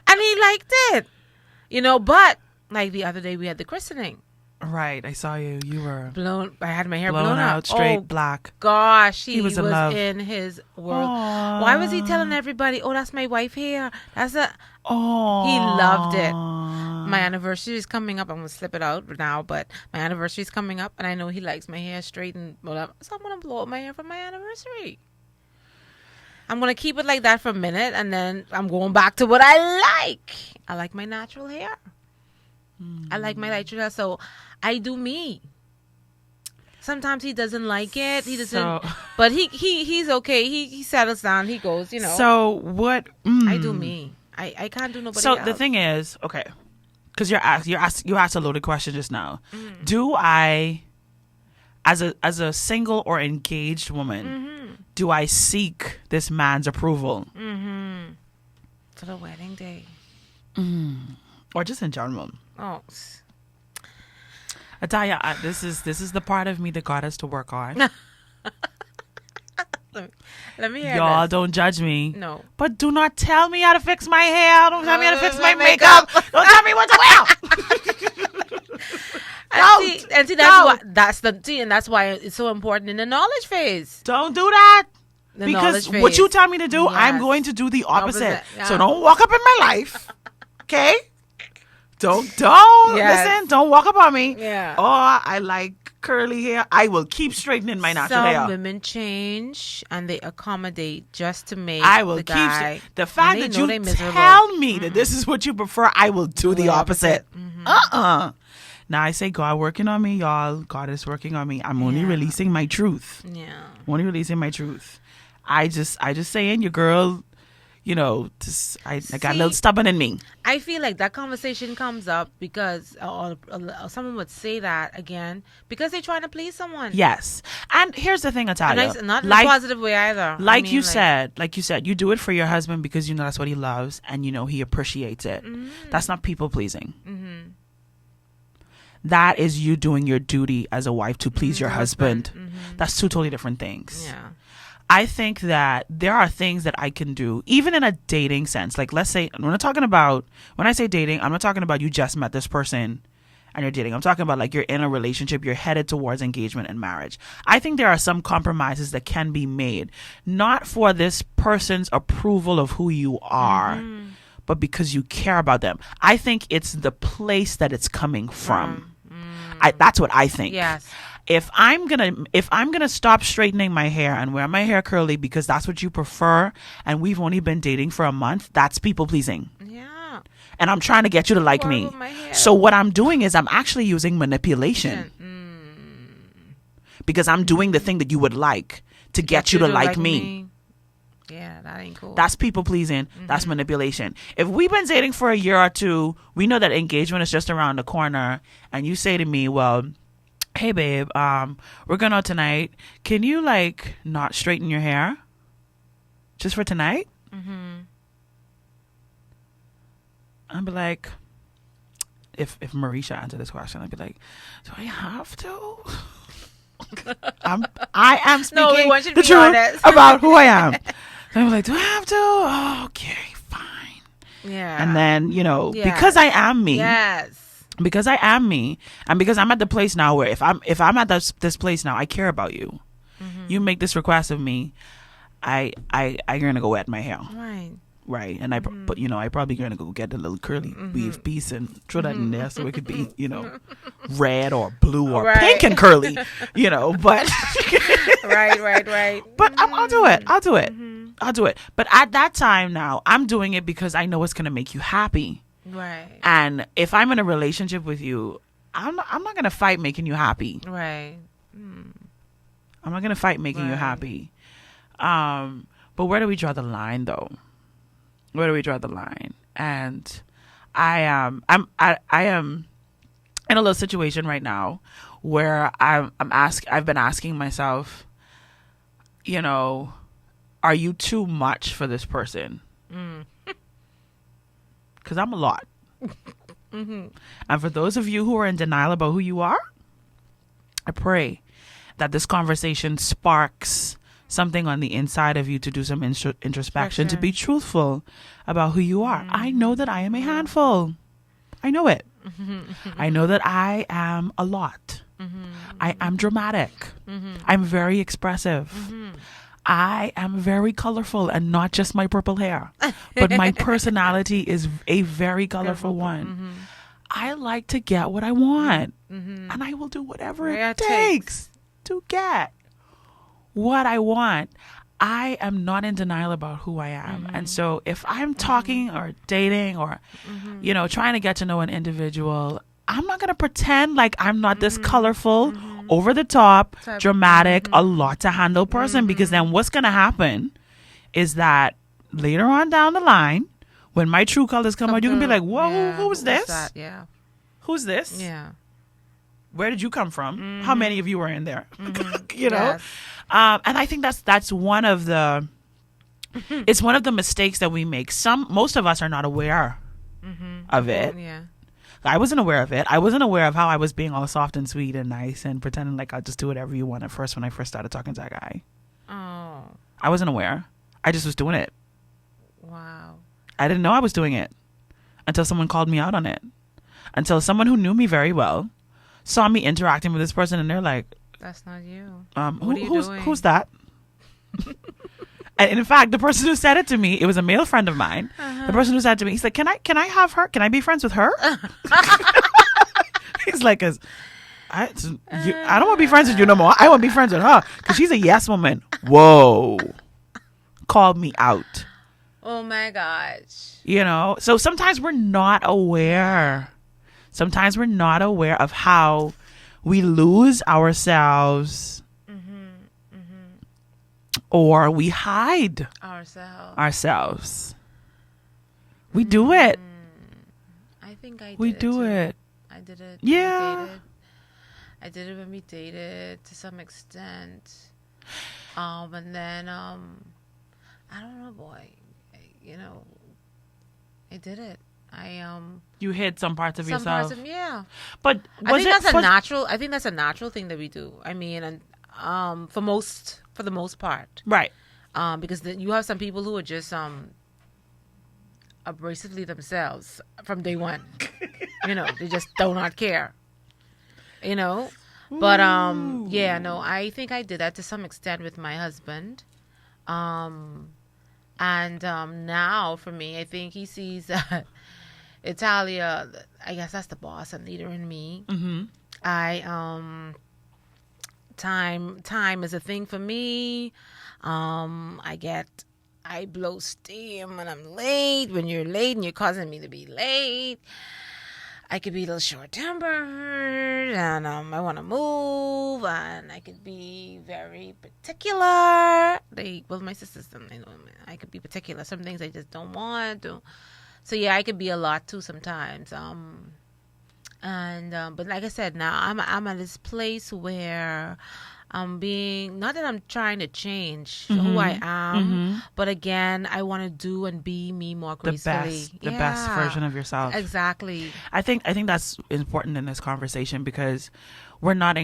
And he liked it. But like the other day we had the christening. Right, I saw you. You were blown. I had my hair blown out, straight black. Gosh, he was in his world. Aww. Why was he telling everybody, "Oh, that's my wife hair"? Oh, he loved it. My anniversary is coming up. I'm gonna slip it out now, but my anniversary is coming up, and I know he likes my hair straight and whatever. So I'm gonna blow up my hair for my anniversary. I'm gonna keep it like that for a minute, and then I'm going back to what I like. I like my natural hair. I like my natural hair, so I do me. Sometimes he doesn't like it. He doesn't, but he's okay. He settles down. He goes, So what? I do me. I can't do nobody else. So the thing is, okay, because you asked a loaded question just now. Do I, as a single or engaged woman, do I seek this man's approval for the wedding day, or just in general? Oh. Italia, this is the part of me that God has to work on. Let me hear Y'all this. Don't judge me. No. But do not tell me how to fix my hair. Don't tell me how to fix my makeup. Don't tell me what to wear. That's why it's so important in the knowledge phase. Don't do that. The because knowledge what phase. you tell me to do, Yes. I'm going to do the opposite. Yeah. So don't walk up in my life. Okay? Don't Yes. listen. Don't walk up on me. Yeah. Oh, I like curly hair. I will keep straightening my natural hair. Some women change and they accommodate just to make I will the keep guy. the fact and that they know you they miserable. tell me that this is what you prefer. I will do the opposite. Now I say God working on me, y'all. God is working on me. I'm only releasing my truth. Yeah. I'm only releasing my truth. I just saying, your girl I got a little stubborn in me. I feel like that conversation comes up because someone would say that again because they're trying to please someone. Yes. And here's the thing, Italia. And not in a positive way either. Like you said, you do it for your husband because you know that's what he loves and you know he appreciates it. That's not people pleasing. That is you doing your duty as a wife to please your husband. That's two totally different things. Yeah. I think that there are things that I can do, even in a dating sense. Like, let's say, when I say dating, I'm not talking about you just met this person and you're dating. I'm talking about like you're in a relationship, you're headed towards engagement and marriage. I think there are some compromises that can be made, not for this person's approval of who you are, but because you care about them. I think it's the place that it's coming from. That's what I think. Yes. If I'm gonna stop straightening my hair and wear my hair curly because that's what you prefer, and we've only been dating for a month, that's people pleasing. Yeah. And I'm trying to get you to like me. So what I'm doing is I'm actually using manipulation. Because I'm doing the thing that you would like to get you to like me. Yeah, that ain't cool. That's people pleasing. That's manipulation. If we've been dating for a year or two, we know that engagement is just around the corner, and you say to me, well, hey babe, we're going out tonight. Can you like not straighten your hair just for tonight? I'd be like, if Mericha answered this question, I'd be like, do I have to? I am speaking the truth about who I am. So I'm like, do I have to? Oh, okay, fine. Yeah. And then, because I am me. Yes. Because I am me, and because I'm at the place now where if I'm at this place now, I care about you. You make this request of me, I'm gonna go wet my hair. Right. And I probably gonna go get a little curly weave piece and throw that in there so it could be red or blue or pink and curly, But right. But I'll do it. I'll do it. But at that time now, I'm doing it because I know it's gonna make you happy. Right. And if I'm in a relationship with you, I'm not going to fight making you happy. Right. I'm not going to fight making you happy. But where do we draw the line though? Where do we draw the line? And I am in a little situation right now where I've been asking myself, are you too much for this person? Because I'm a lot. And for those of you who are in denial about who you are, I pray that this conversation sparks something on the inside of you to do some introspection, to be truthful about who you are. I know that I am a handful. I know it. I know that I am a lot. I am dramatic. I'm very expressive. I am very colorful, and not just my purple hair, but my personality is a very colorful one. I like to get what I want, and I will do whatever it takes to get what I want. I am not in denial about who I am. And so if I'm talking or dating or, trying to get to know an individual, I'm not going to pretend like I'm not this colorful, over the top, dramatic, a lot to handle person, because then what's going to happen is that later on down the line, when my true colors come out, you can be like, whoa, who's this? Yeah. Who's this? Yeah. Where did you come from? How many of you were in there? Yes. And I think that's one of the, it's one of the mistakes that we make. Most of us are not aware of it. Yeah. I wasn't aware of it. I wasn't aware of how I was being all soft and sweet and nice and pretending like I'll just do whatever you want at first when I first started talking to that guy. Oh. I wasn't aware. I just was doing it. Wow. I didn't know I was doing it until someone called me out on it. Until someone who knew me very well saw me interacting with this person and they're like, that's not you. Who's that? And in fact, the person who said it to me, it was a male friend of mine. The person who said it to me, he's like, can I have her? Can I be friends with her? He's like, I don't want to be friends with you no more. I want to be friends with her because she's a yes woman. Whoa. Called me out. Oh my gosh. So sometimes we're not aware. Sometimes we're not aware of how we lose ourselves or we hide Ourselves. We do it. I think I did We it do too. it. I did it. Yeah. I did it when we dated to some extent. And then I don't know, boy. I did it. You hid some parts of Some yourself. parts of yeah. But I was think it that's a natural. I think that's a natural thing that we do. I mean, and for the most part, right? because you have some people who are just abrasively themselves from day one. They just do not care. But yeah, no, I think I did that to some extent with my husband. And now for me, I think he sees that Italia, I guess that's the boss and leader in me. Mm-hmm. Time is a thing for me. I blow steam when I'm late. When you're late and you're causing me to be late, I could be a little short-tempered, and I want to move, and I could be very particular. My sisters, I could be particular. Some things I just don't want to. So yeah, I could be a lot too sometimes. But like I said, now I'm at this place where I'm being, not that I'm trying to change who I am, but again, I want to do and be me more gracefully. The best version of yourself. Exactly. I think that's important in this conversation, because we're not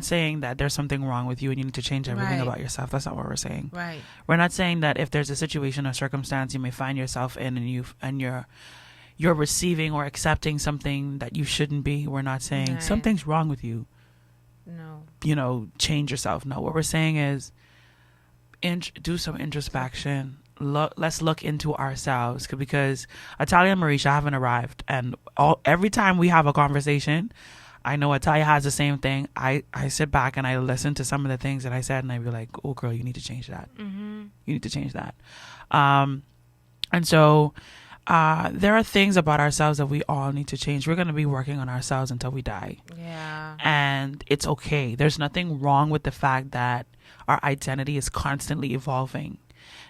saying that there's something wrong with you and you need to change everything about yourself. That's not what we're saying. Right. We're not saying that if there's a situation or circumstance you may find yourself in and you're receiving or accepting something that you shouldn't be. We're not saying something's wrong with you. No. Change yourself. No, what we're saying is do some introspection. Let's look into ourselves, because Italia and Mericha haven't arrived, and every time we have a conversation, I know Italia has the same thing. I sit back and I listen to some of the things that I said, and I be like, oh girl, you need to change that. You need to change that. And so there are things about ourselves that we all need to change. We're going to be working on ourselves until we die. Yeah. And it's okay. There's nothing wrong with the fact that our identity is constantly evolving.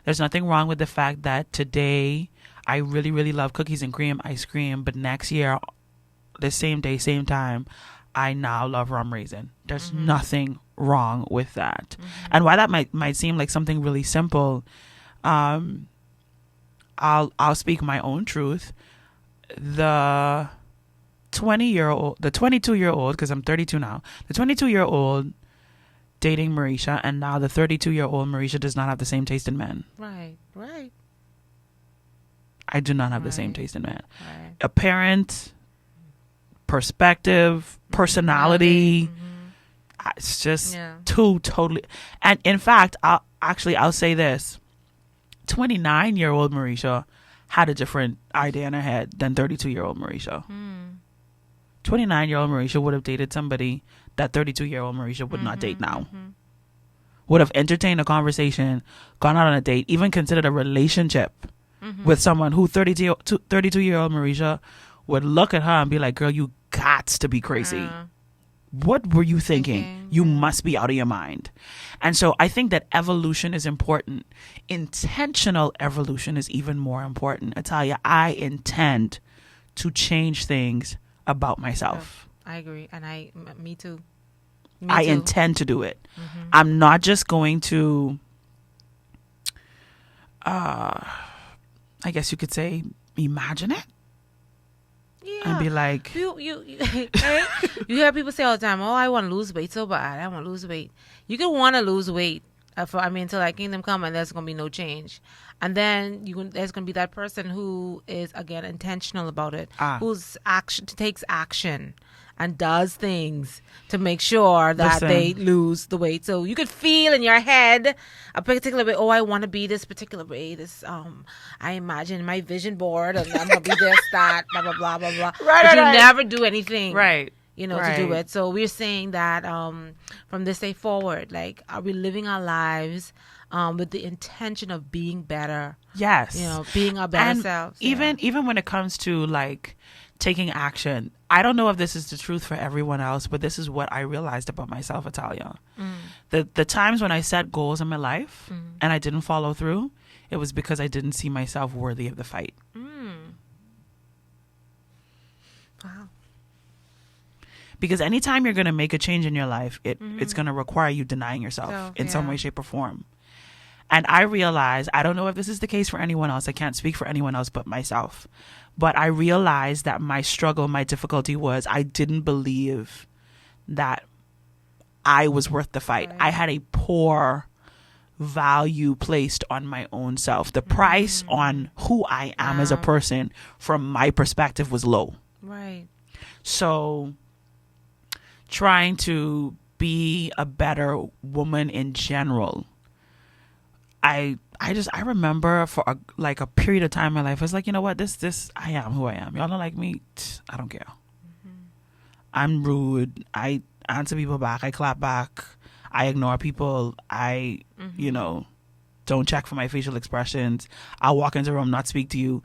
There's nothing wrong with the fact that today I really, really love cookies and cream ice cream, but next year, the same day, same time, I now love rum raisin. There's nothing wrong with that. And while that might seem like something really simple, I'll speak my own truth. The 22-year-old, because I'm 32 now, the 22-year-old dating Mericha, and now the 32-year-old Mericha does not have the same taste in men. Right. I do not have the same taste in men. Right. Apparent, perspective, personality. It's just two totally. And in fact, I'll say this: 29-year-old Mericha had a different idea in her head than 32-year-old Mericha. 29-year-old Mericha would have dated somebody that 32-year-old Mericha would not date now. Would have entertained a conversation, gone out on a date, even considered a relationship with someone who 32-year-old Mericha would look at her and be like, girl, you gots to be crazy. What were you thinking? You must be out of your mind. And so I think that evolution is important. Intentional evolution is even more important. Italia, I intend to change things about myself. I agree. And me too. I intend to do it. I'm not just going to, I guess you could say, imagine it. And be like, you hear people say all the time, oh, I want to lose weight so bad. I want to lose weight. You can want to lose weight until that kingdom come, and there's going to be no change. And then there's going to be that person who is, again, intentional about it, who's takes action and does things to make sure that they lose the weight. So you could feel in your head a particular way. Oh, I want to be this particular way. I imagine my vision board, and I'm gonna be this, that, blah blah blah blah blah. But you never do anything, to do it. So we're saying that from this day forward, like, are we living our lives with the intention of being better? Yes, being our better selves. Even when it comes to like taking action. I don't know if this is the truth for everyone else, but this is what I realized about myself, Italia. The times when I set goals in my life and I didn't follow through, it was because I didn't see myself worthy of the fight. Wow. Because anytime you're going to make a change in your life, it's going to require you denying yourself in some way, shape, or form. And I realized, I don't know if this is the case for anyone else. I can't speak for anyone else but myself. But I realized that my struggle, my difficulty was I didn't believe that I was worth the fight. Right. I had a poor value placed on my own self. The price on who I am as a person from my perspective was low. Right. So trying to be a better woman in general, I remember for a period of time in my life, I was like, you know what, this I am who I am. Y'all don't like me, I don't care. I'm rude. I answer people back. I clap back. I ignore people. I don't check for my facial expressions. I'll walk into a room, not speak to you.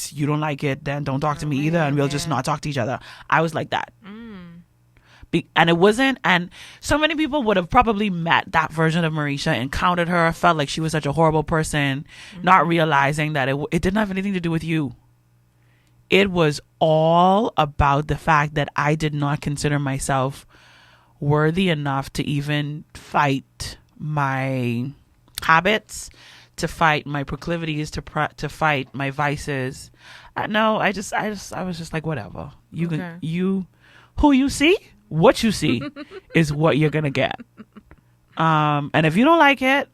You don't like it, then don't talk to me either, and we'll just not talk to each other. I was like that. And it wasn't, and so many people would have probably met that version of Mericha, encountered her, felt like she was such a horrible person, not realizing that it didn't have anything to do with you. It was all about the fact that I did not consider myself worthy enough to even fight my habits, to fight my proclivities, to fight my vices. No, I was just like, whatever. Who you see, what you see is what you're gonna get. And if you don't like it,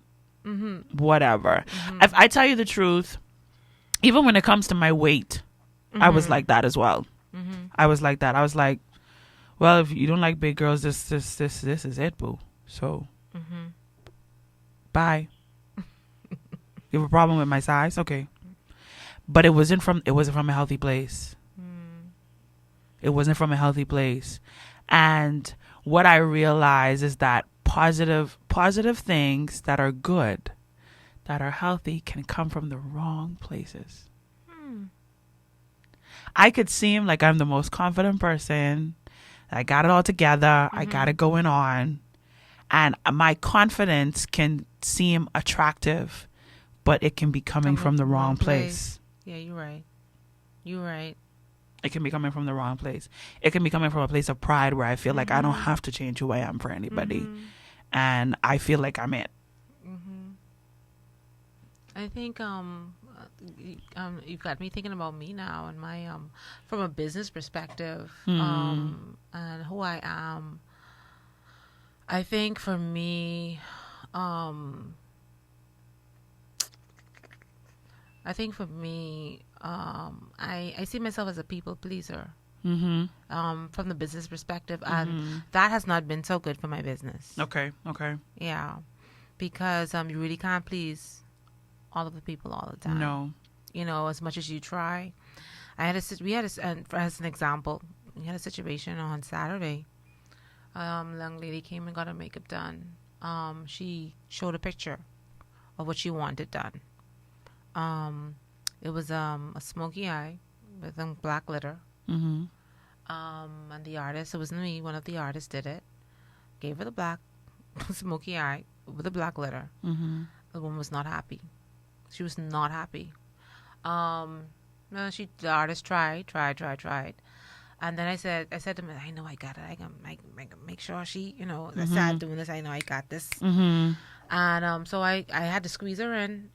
whatever. If I tell you the truth, even when it comes to my weight, I was like that as well. I was like that. I was like, well, if you don't like big girls, this is it, boo. So, bye. You have a problem with my size? Okay. But it wasn't from a healthy place. It wasn't from a healthy place. And what I realize is that positive things that are good, that are healthy, can come from the wrong places. I could seem like I'm the most confident person. I got it all together. I got it going on. And my confidence can seem attractive, but it can be coming from the wrong place. Yeah, you're right. You're right. It can be coming from the wrong place. It can be coming from a place of pride where I feel like I don't have to change who I am for anybody. And I feel like I'm it. I think you've got me thinking about me now and my from a business perspective and who I am. I think for me, I see myself as a people pleaser from the business perspective, and that has not been so good for my business. Okay. Yeah, because you really can't please all of the people all the time. No. As much as you try. As an example, we had a situation on Saturday. Young lady came and got her makeup done. She showed a picture of what she wanted done. It was a smoky eye with a black glitter. And the artist, it wasn't me, one of the artists did it. Gave her the black smoky eye with the black glitter. The woman was not happy. She was not happy. The artist tried. And then I said to him, I know I got it. I can make sure she, that's sad doing this. I know I got this. And so I had to squeeze her in.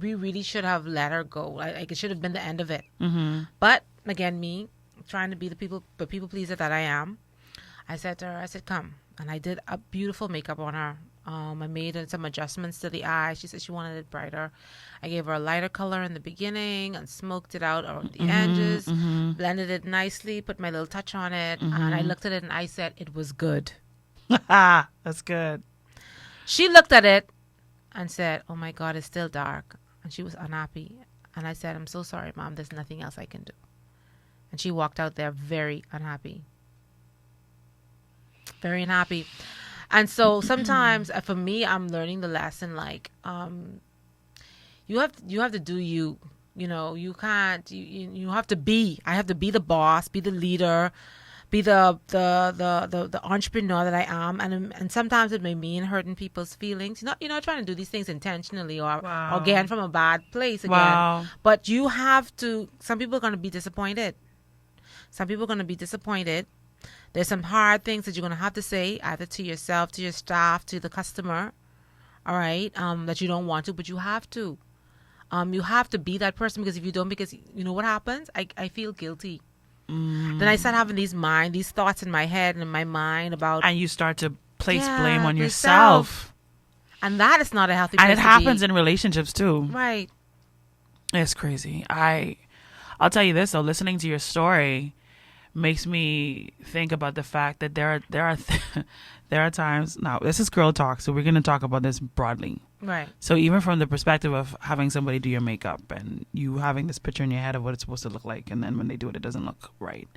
We really should have let her go. It should have been the end of it. But again, me trying to be the people pleaser that I am, I said to her, come. And I did a beautiful makeup on her. I made some adjustments to the eye. She said she wanted it brighter. I gave her a lighter color in the beginning and smoked it out around the edges, blended it nicely, put my little touch on it, and I looked at it and I said it was good. That's good. She looked at it and said, oh my God, it's still dark. And she was unhappy. And I said, I'm so sorry, Mom. There's nothing else I can do. And she walked out there very unhappy. Very unhappy. And so sometimes for me, I'm learning the lesson, like, you have to do you You know, you can't. You have to be. I have to be the boss, be the leader, be the entrepreneur that I am, and sometimes it may mean hurting people's feelings. You're not trying to do these things intentionally or again from a bad place again. Wow. But you have to. Some people are going to be disappointed. Some people are going to be disappointed. There's some hard things that you're going to have to say either to yourself, to your staff, to the customer. All right, that you don't want to, but you have to. You have to be that person, because if you don't, because you know what happens? I feel guilty. Then I start having these thoughts in my head and in my mind about... And you start to place blame on yourself. And that is not a healthy place And it to happens be. in relationships too. Right. It's crazy. I'll tell you this though, listening to your story makes me think about the fact that there are times... Now, this is girl talk, so we're going to talk about this broadly. Right. So even from the perspective of having somebody do your makeup and you having this picture in your head of what it's supposed to look like, and then when they do it, it doesn't look right.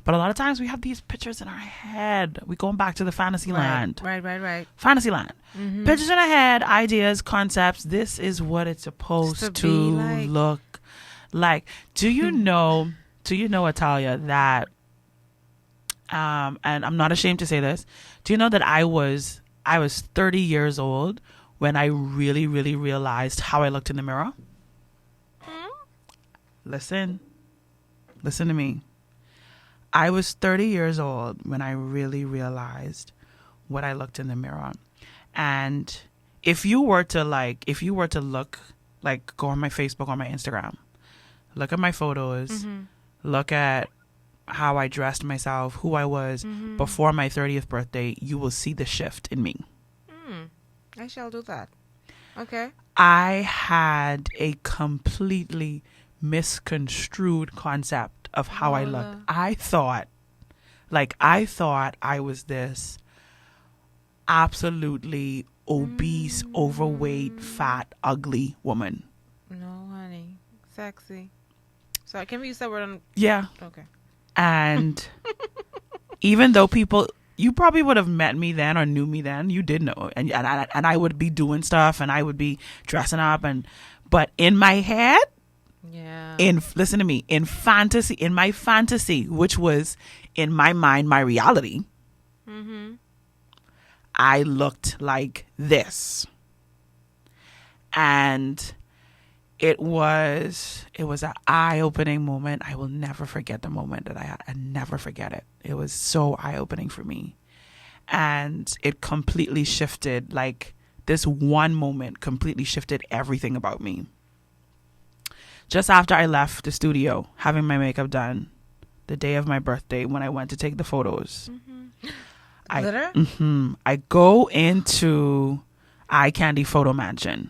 But a lot of times we have these pictures in our head. We're going back to the fantasy land. Right. Fantasy land. Pictures in our head, ideas, concepts. This is what it's supposed to look like. Do you know, Italia, that, and I'm not ashamed to say this, do you know that I was 30 years old when I really, really realized how I looked in the mirror? Listen to me. I was 30 years old when I really realized what I looked in the mirror. And if you were to look, like, go on my Facebook or my Instagram, look at my photos, look at how I dressed myself, who I was before my 30th birthday, you will see the shift in me. I shall do that. Okay. I had a completely misconstrued concept of how I looked. I thought I was this absolutely obese, overweight, fat, ugly woman. No, honey. Sexy. Sorry, can we use that word on... Yeah. Okay. And even though you probably would have met me then or knew me then, you did know, and I would be doing stuff and I would be dressing up, but in my head, listen to me, in my fantasy, which was in my mind my reality, I looked like this, and it was an eye-opening moment. I will never forget the moment that I had. I never forget it. It was so eye-opening for me. And it completely shifted, like, this one moment completely shifted everything about me. Just after I left the studio, having my makeup done, the day of my birthday, when I went to take the photos, I go into Eye Candy Photo Mansion.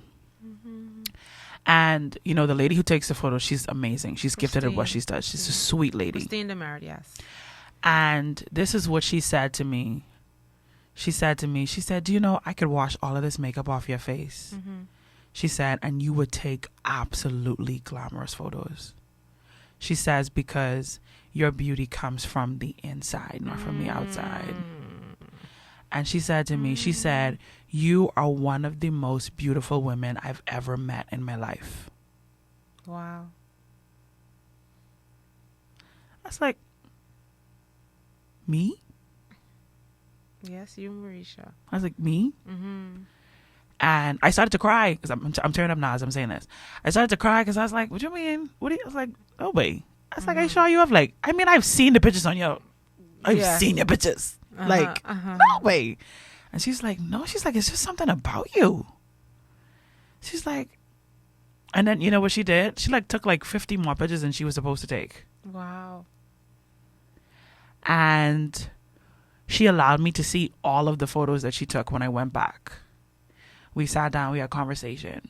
And, you know, the lady who takes the photo, she's amazing. She's gifted at what she does. She's a sweet lady. Christine DeMeritt, yes. And this is what she said to me. She said, do you know, I could wash all of this makeup off your face. She said, and you would take absolutely glamorous photos. She says, because your beauty comes from the inside, not from the outside. And she said to me, you are one of the most beautiful women I've ever met in my life. Wow. I was like, me? Yes, you, Mericha. I was like, me? And I started to cry, because I'm tearing up now as I'm saying this. I started to cry because I was like, what do you mean? I was like, oh, wait. I was like, I saw you up. Like, I mean, I've seen the pictures on your... I've seen your pictures. No way. And she's like, no. She's like, it's just something about you. She's like... And then, you know what she did? She, like, took, like, 50 more pictures than she was supposed to take. Wow. And she allowed me to see all of the photos that she took when I went back. We sat down, we had a conversation.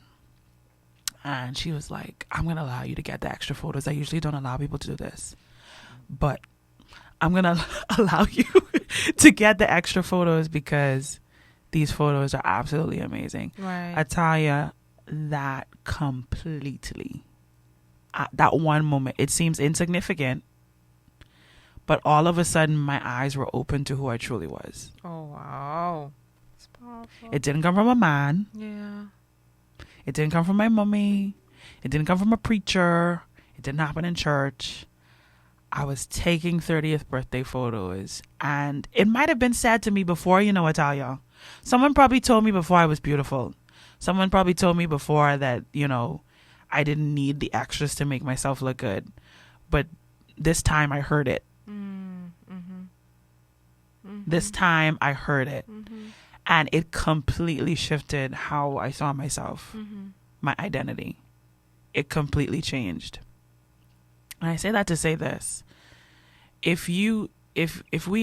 And she was like, I'm going to allow you to get the extra photos. I usually don't allow people to do this. But I'm going to allow you to get the extra photos because these photos are absolutely amazing. Right. Italia, that completely, that one moment, it seems insignificant, but all of a sudden my eyes were open to who I truly was. Oh, wow. It's powerful. It didn't come from a man. Yeah. It didn't come from my mommy. It didn't come from a preacher. It didn't happen in church. I was taking 30th birthday photos, and it might have been said to me before, Italia. Someone probably told me before I was beautiful. Someone probably told me before that, I didn't need the extras to make myself look good. But this time I heard it. This time I heard it. And it completely shifted how I saw myself, my identity. It completely changed. And I say that to say this. If we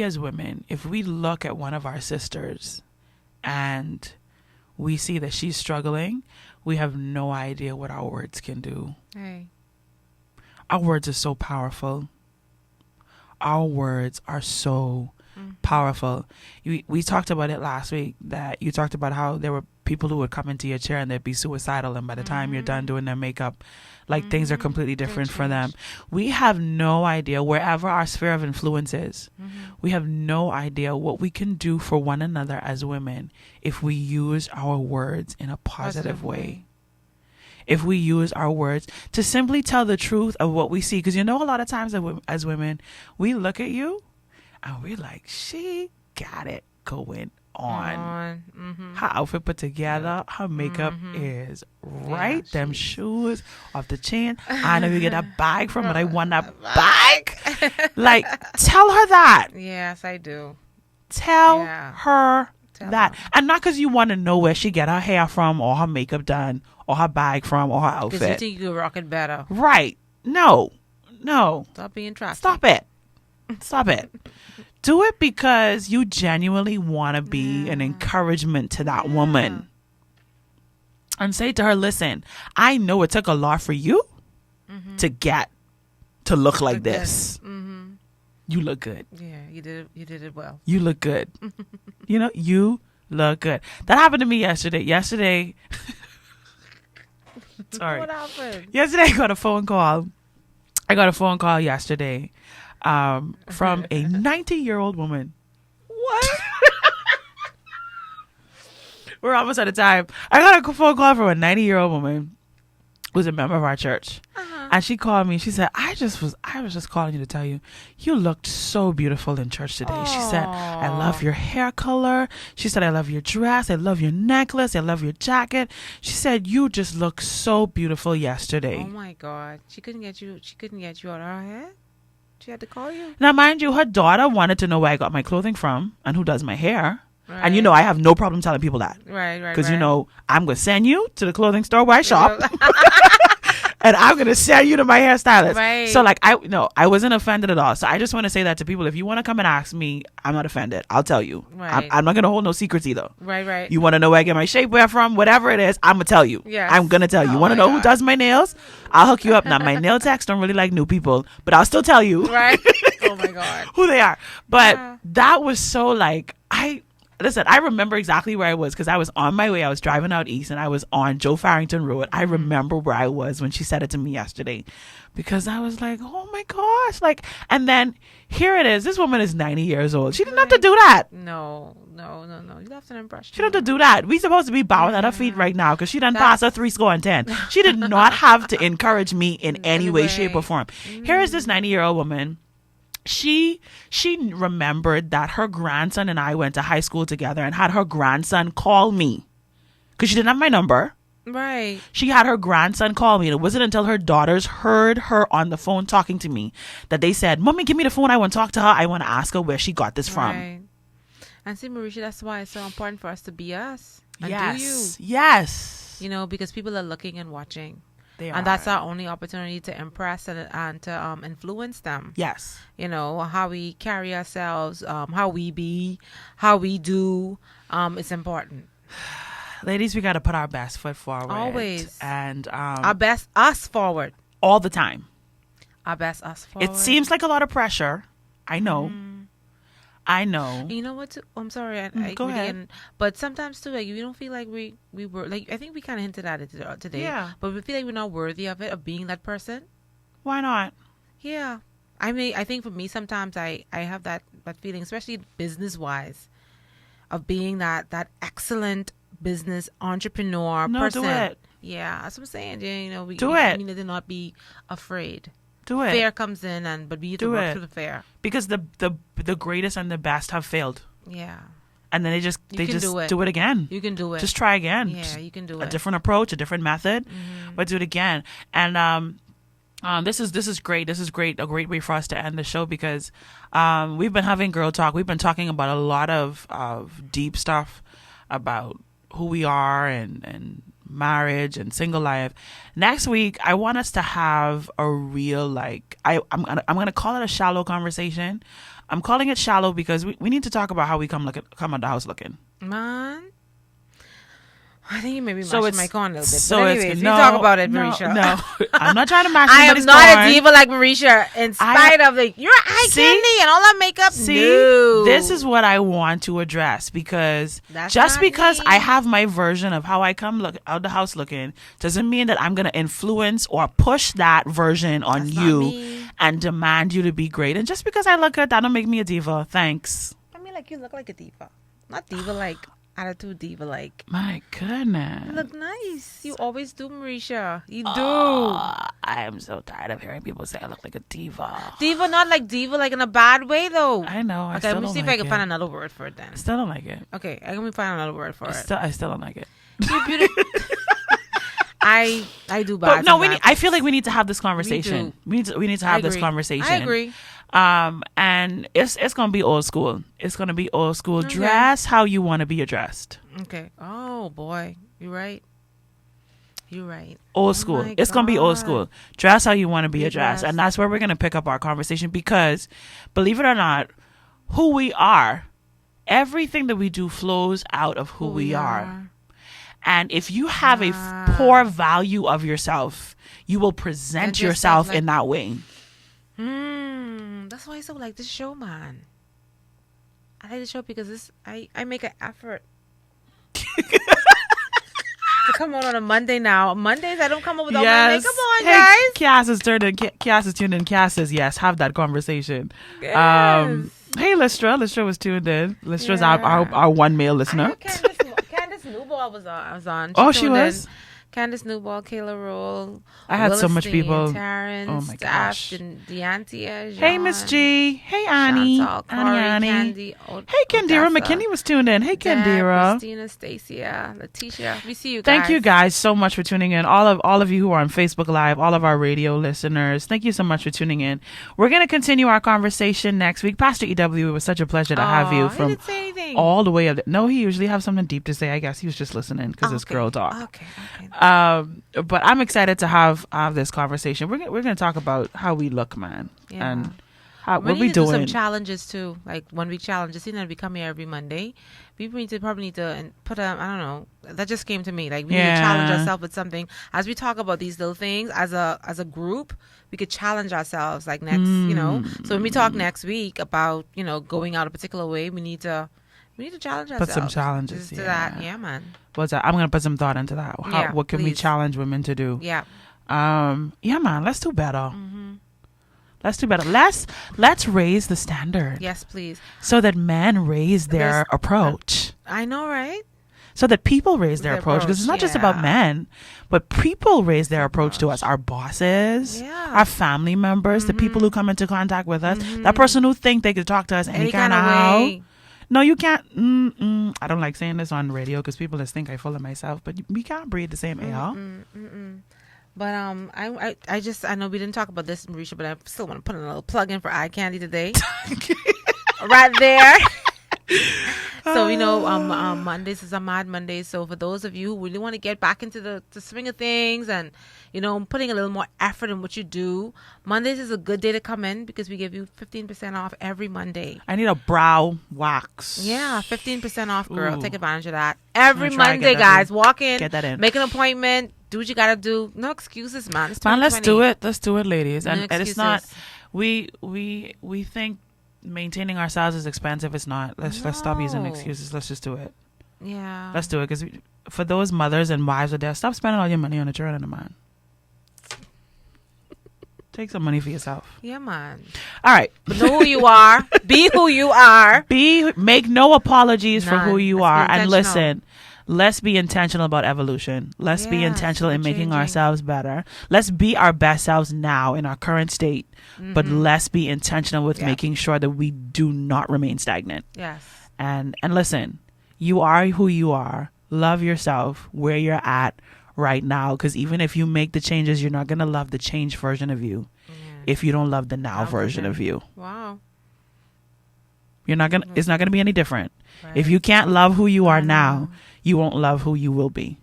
as women, if we look at one of our sisters and we see that she's struggling, we have no idea what our words can do. Hey. Our words are so powerful. Our words are so powerful. We talked about it last week, that you talked about how there were people who would come into your chair and they'd be suicidal, and by the time you're done doing their makeup, things are completely different for them. We have no idea, wherever our sphere of influence is, we have no idea what we can do for one another as women if we use our words in a positive way. If we use our words to simply tell the truth of what we see. Because a lot of times as women, we look at you and we're like, she got it going on. Her outfit put together, her makeup is right. Them shoes off the chain. I know you get a bag from, but I want that bag. Tell her that. Yes, I do. Tell her that. And not because you want to know where she get her hair from or her makeup done or her bag from or her outfit. Because you think you can rock it better. Right. No. Stop being trapped. Stop it. Do it because you genuinely want to be an encouragement to that woman. And say to her, listen, I know it took a lot for you to get to look like this. You look good. Yeah, you did it well. You look good. You look good. That happened to me yesterday. Sorry. What happened? Yesterday I got a phone call yesterday from a 90-year-old woman. What? We're almost out of time. I got a phone call from a 90-year-old woman who's a member of our church. And she called me. She said, I was just calling you to tell you, you looked so beautiful in church today. She said, I love your hair color. She said, I love your dress. I love your necklace. I love your jacket. She said, you just look so beautiful yesterday. Oh my God. She couldn't get you out of her head? She had to call you? Now, mind you, her daughter wanted to know where I got my clothing from and who does my hair. Right. And I have no problem telling people that. Right. Because I'm going to send you to the clothing store where I shop. And I'm going to send you to my hairstylist. Right. So I wasn't offended at all. So I just want to say that to people. If you want to come and ask me, I'm not offended. I'll tell you. Right. I'm not going to hold no secrets either. Right. You want to know where I get my shapewear from? Whatever it is, I'm going to tell you. Yes. I'm going to tell you. You want to know who does my nails? I'll hook you up. Now, my nail techs don't really like new people, but I'll still tell you. Right. Oh my God. Who they are. But that was so listen, I remember exactly where I was because I was on my way. I was driving out east and I was on Joe Farrington Road. I remember where I was when she said it to me yesterday because I was like, oh my gosh. And then here it is. This woman is 90 years old. She didn't have to do that. No. You left an impression. She didn't have to do that. We supposed to be bowing at her feet right now because she done passed her 70. She did not have to encourage me in any way, shape, or form. Here is this 90-year-old woman. She remembered that her grandson and I went to high school together and had her grandson call me because she didn't have my number. Right. She had her grandson call me, and it wasn't until her daughters heard her on the phone talking to me that they said, Mommy, give me the phone. I want to talk to her. I want to ask her where she got this from. Right. And see, Mericha, that's why it's so important for us to be us. And do you. Yes. Because people are looking and watching. And that's our only opportunity to impress and to influence them. Yes. How we carry ourselves, how we be, how we do. It's important. Ladies, we got to put our best foot forward. Always. And our best us forward. All the time. Our best us forward. It seems like a lot of pressure. I know. I know. You know what? I'm sorry. Go ahead. But sometimes too, we don't feel like we were I think we kind of hinted at it today. Yeah. But we feel like we're not worthy of it, of being that person. Why not? Yeah. I think for me sometimes I have that feeling, especially business wise, of being that excellent business entrepreneur person. Do it. Yeah, that's what I'm saying. You know, we need to not be afraid. Do it. Fear comes in, but we need to work through the fear. Because the greatest and the best have failed. Yeah. And then they just do it again. You can do it. Just try again. Yeah, you can do it. A different approach, a different method, but do it again. And this is great. This is great. A great way for us to end the show because we've been having girl talk. We've been talking about a lot of deep stuff about who we are and marriage and single life. Next week, I want us to have a real I'm gonna call it a shallow conversation. I'm calling it shallow because we need to talk about how we come out the house looking. Man, I think you maybe mash my corn a little bit. So but anyways, you talk about it, Mericha. No, I'm not trying to mash I am anybody's not corn. a diva like Mericha. In spite of your eye candy and all that makeup. See, no. This is what I want to address because because I have my version of how I come out the house looking doesn't mean that I'm going to influence or push that version on you and demand you to be great. And just because I look good, that don't make me a diva. Thanks. I mean, you look like a diva, not diva like. Attitude diva like. My goodness. You look nice. You always do, Mericha. You do. I am so tired of hearing people say I look like a diva. Diva, not like diva, like in a bad way though. I know. Okay, let me see if I can find another word for it then. I still don't like it. Okay, I'm gonna find another word for it. I still don't like it. You're beautiful. I do bad. But no, I feel like we need to have this conversation. We need to have this conversation. I agree. And it's gonna be old school. It's gonna be old school. Okay. Dress how you want to be addressed. Okay. Oh boy, you're right. You're right. Old school. It's gonna be old school. Dress how you want to be addressed, and that's where we're gonna pick up our conversation because, believe it or not, who we are, everything that we do flows out of who we are. And if you have a poor value of yourself, you will present yourself in that way. That's why I so like this show, man. I like the show because I make an effort to come on a Monday now. Mondays I don't come up with all my makeup on, guys. Cass is tuned in. Cass says yes. Have that conversation. Yes. Hey, Listra. Listra was tuned in. Listra's our one male listener. Candace Newball was on. She was. Candace Newball, Kayla Roll. I had so much people. Terrence, oh my gosh. Deantia, hey, Miss G. Hey, Annie. Chantal, Corey, Candy. Hey, Kendira McKinney was tuned in. Hey, Kendira. Christina, Stacia, Letitia. We see you guys. Thank you guys so much for tuning in. All of you who are on Facebook Live, all of our radio listeners, thank you so much for tuning in. We're going to continue our conversation next week. Pastor EW, it was such a pleasure to have you from all the way up there. No, he usually has something deep to say. I guess he was just listening because it's girl talk. Okay. But I'm excited to have this conversation. We're going to talk about how we look, man, and what we doing. Do some challenges too, like 1 week challenges. You know, we come here every Monday. We probably need to put I don't know. That just came to me. Like we need to challenge ourselves with something as we talk about these little things as a group. We could challenge ourselves like next, So when we talk next week about going out a particular way, we need to challenge ourselves. Put some challenges. To that. Yeah, man. What's that? I'm going to put some thought into that. What can we challenge women to do? Yeah. Yeah, man. Let's do better. Mm-hmm. Let's do better. Let's raise the standard. Yes, please. So that men raise their approach. I know, right? So that people raise their approach. Because it's not just about men, but people raise their approach to us. Our bosses, our family members, the people who come into contact with us, that person who think they could talk to us any kind of how. No, you can't. I don't like saying this on radio because people just think I full of myself. But we can't breathe the same air. But I know we didn't talk about this, Mericha, but I still want to put in a little plug in for eye candy today. Right there. So Mondays is a Mad Monday. So for those of you who really want to get back into the swing of things and putting a little more effort in what you do, Mondays is a good day to come in because we give you 15% off every Monday. I need a brow wax. Yeah, 15% off, girl. Ooh. Take advantage of that every Monday, guys. Walk in, get that in, make an appointment, do what you gotta do. No excuses, man. Man, let's do it. Let's do it, ladies. And it's not. We think maintaining ourselves is expensive. It's not. Let's stop using excuses. Let's just do it. Yeah, let's do it because for those mothers and wives out there, stop spending all your money on a children, man. Take some money for yourself. Yeah, man. All right. But know who you are. Be who you are. Make no apologies for who you are. And let's be intentional about evolution. Let's be Yes, intentional in making changing. ourselves better. Let's be our best selves now in our current state, but let's be intentional with Yeah. making sure that we do not remain stagnant. Yes. And listen, you are who you are. Love yourself where you're at right now, because even if you make the changes, you're not going to love the changed version of you if you don't love the now version of you. Wow. You're not going to it's not going to be any different. Right. If you can't love who you are now, you won't love who you will be.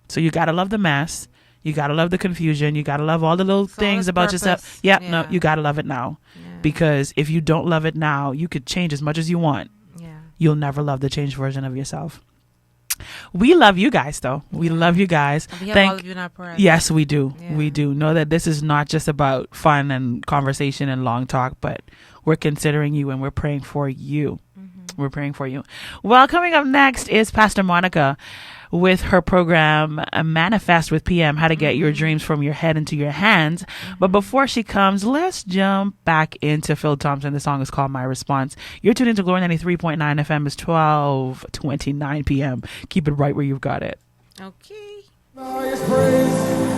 So you got to love the mess. You got to love the confusion. You got to love all the little So things it's about yourself. purpose. Yeah, Yeah. no, you got to love it now. Yeah. Because if you don't love it now, you could change as much as you want. Yeah. You'll never love the changed version of yourself. We love you guys, though. We love you guys. And we have all of you in our prayers. Yes, we do. Yeah. We do. Know that this is not just about fun and conversation and long talk, but we're considering you and we're praying for you. We're praying for you. Well, coming up next is Pastor Monica with her program Manifest with PM, how to get your dreams from your head into your hands. But before she comes, let's jump back into Phil Thompson. The song is called My Response. You're tuned into Glory 93.9 FM. It's 12:29 PM. Keep it right where you've got it. Okay. Highest praise.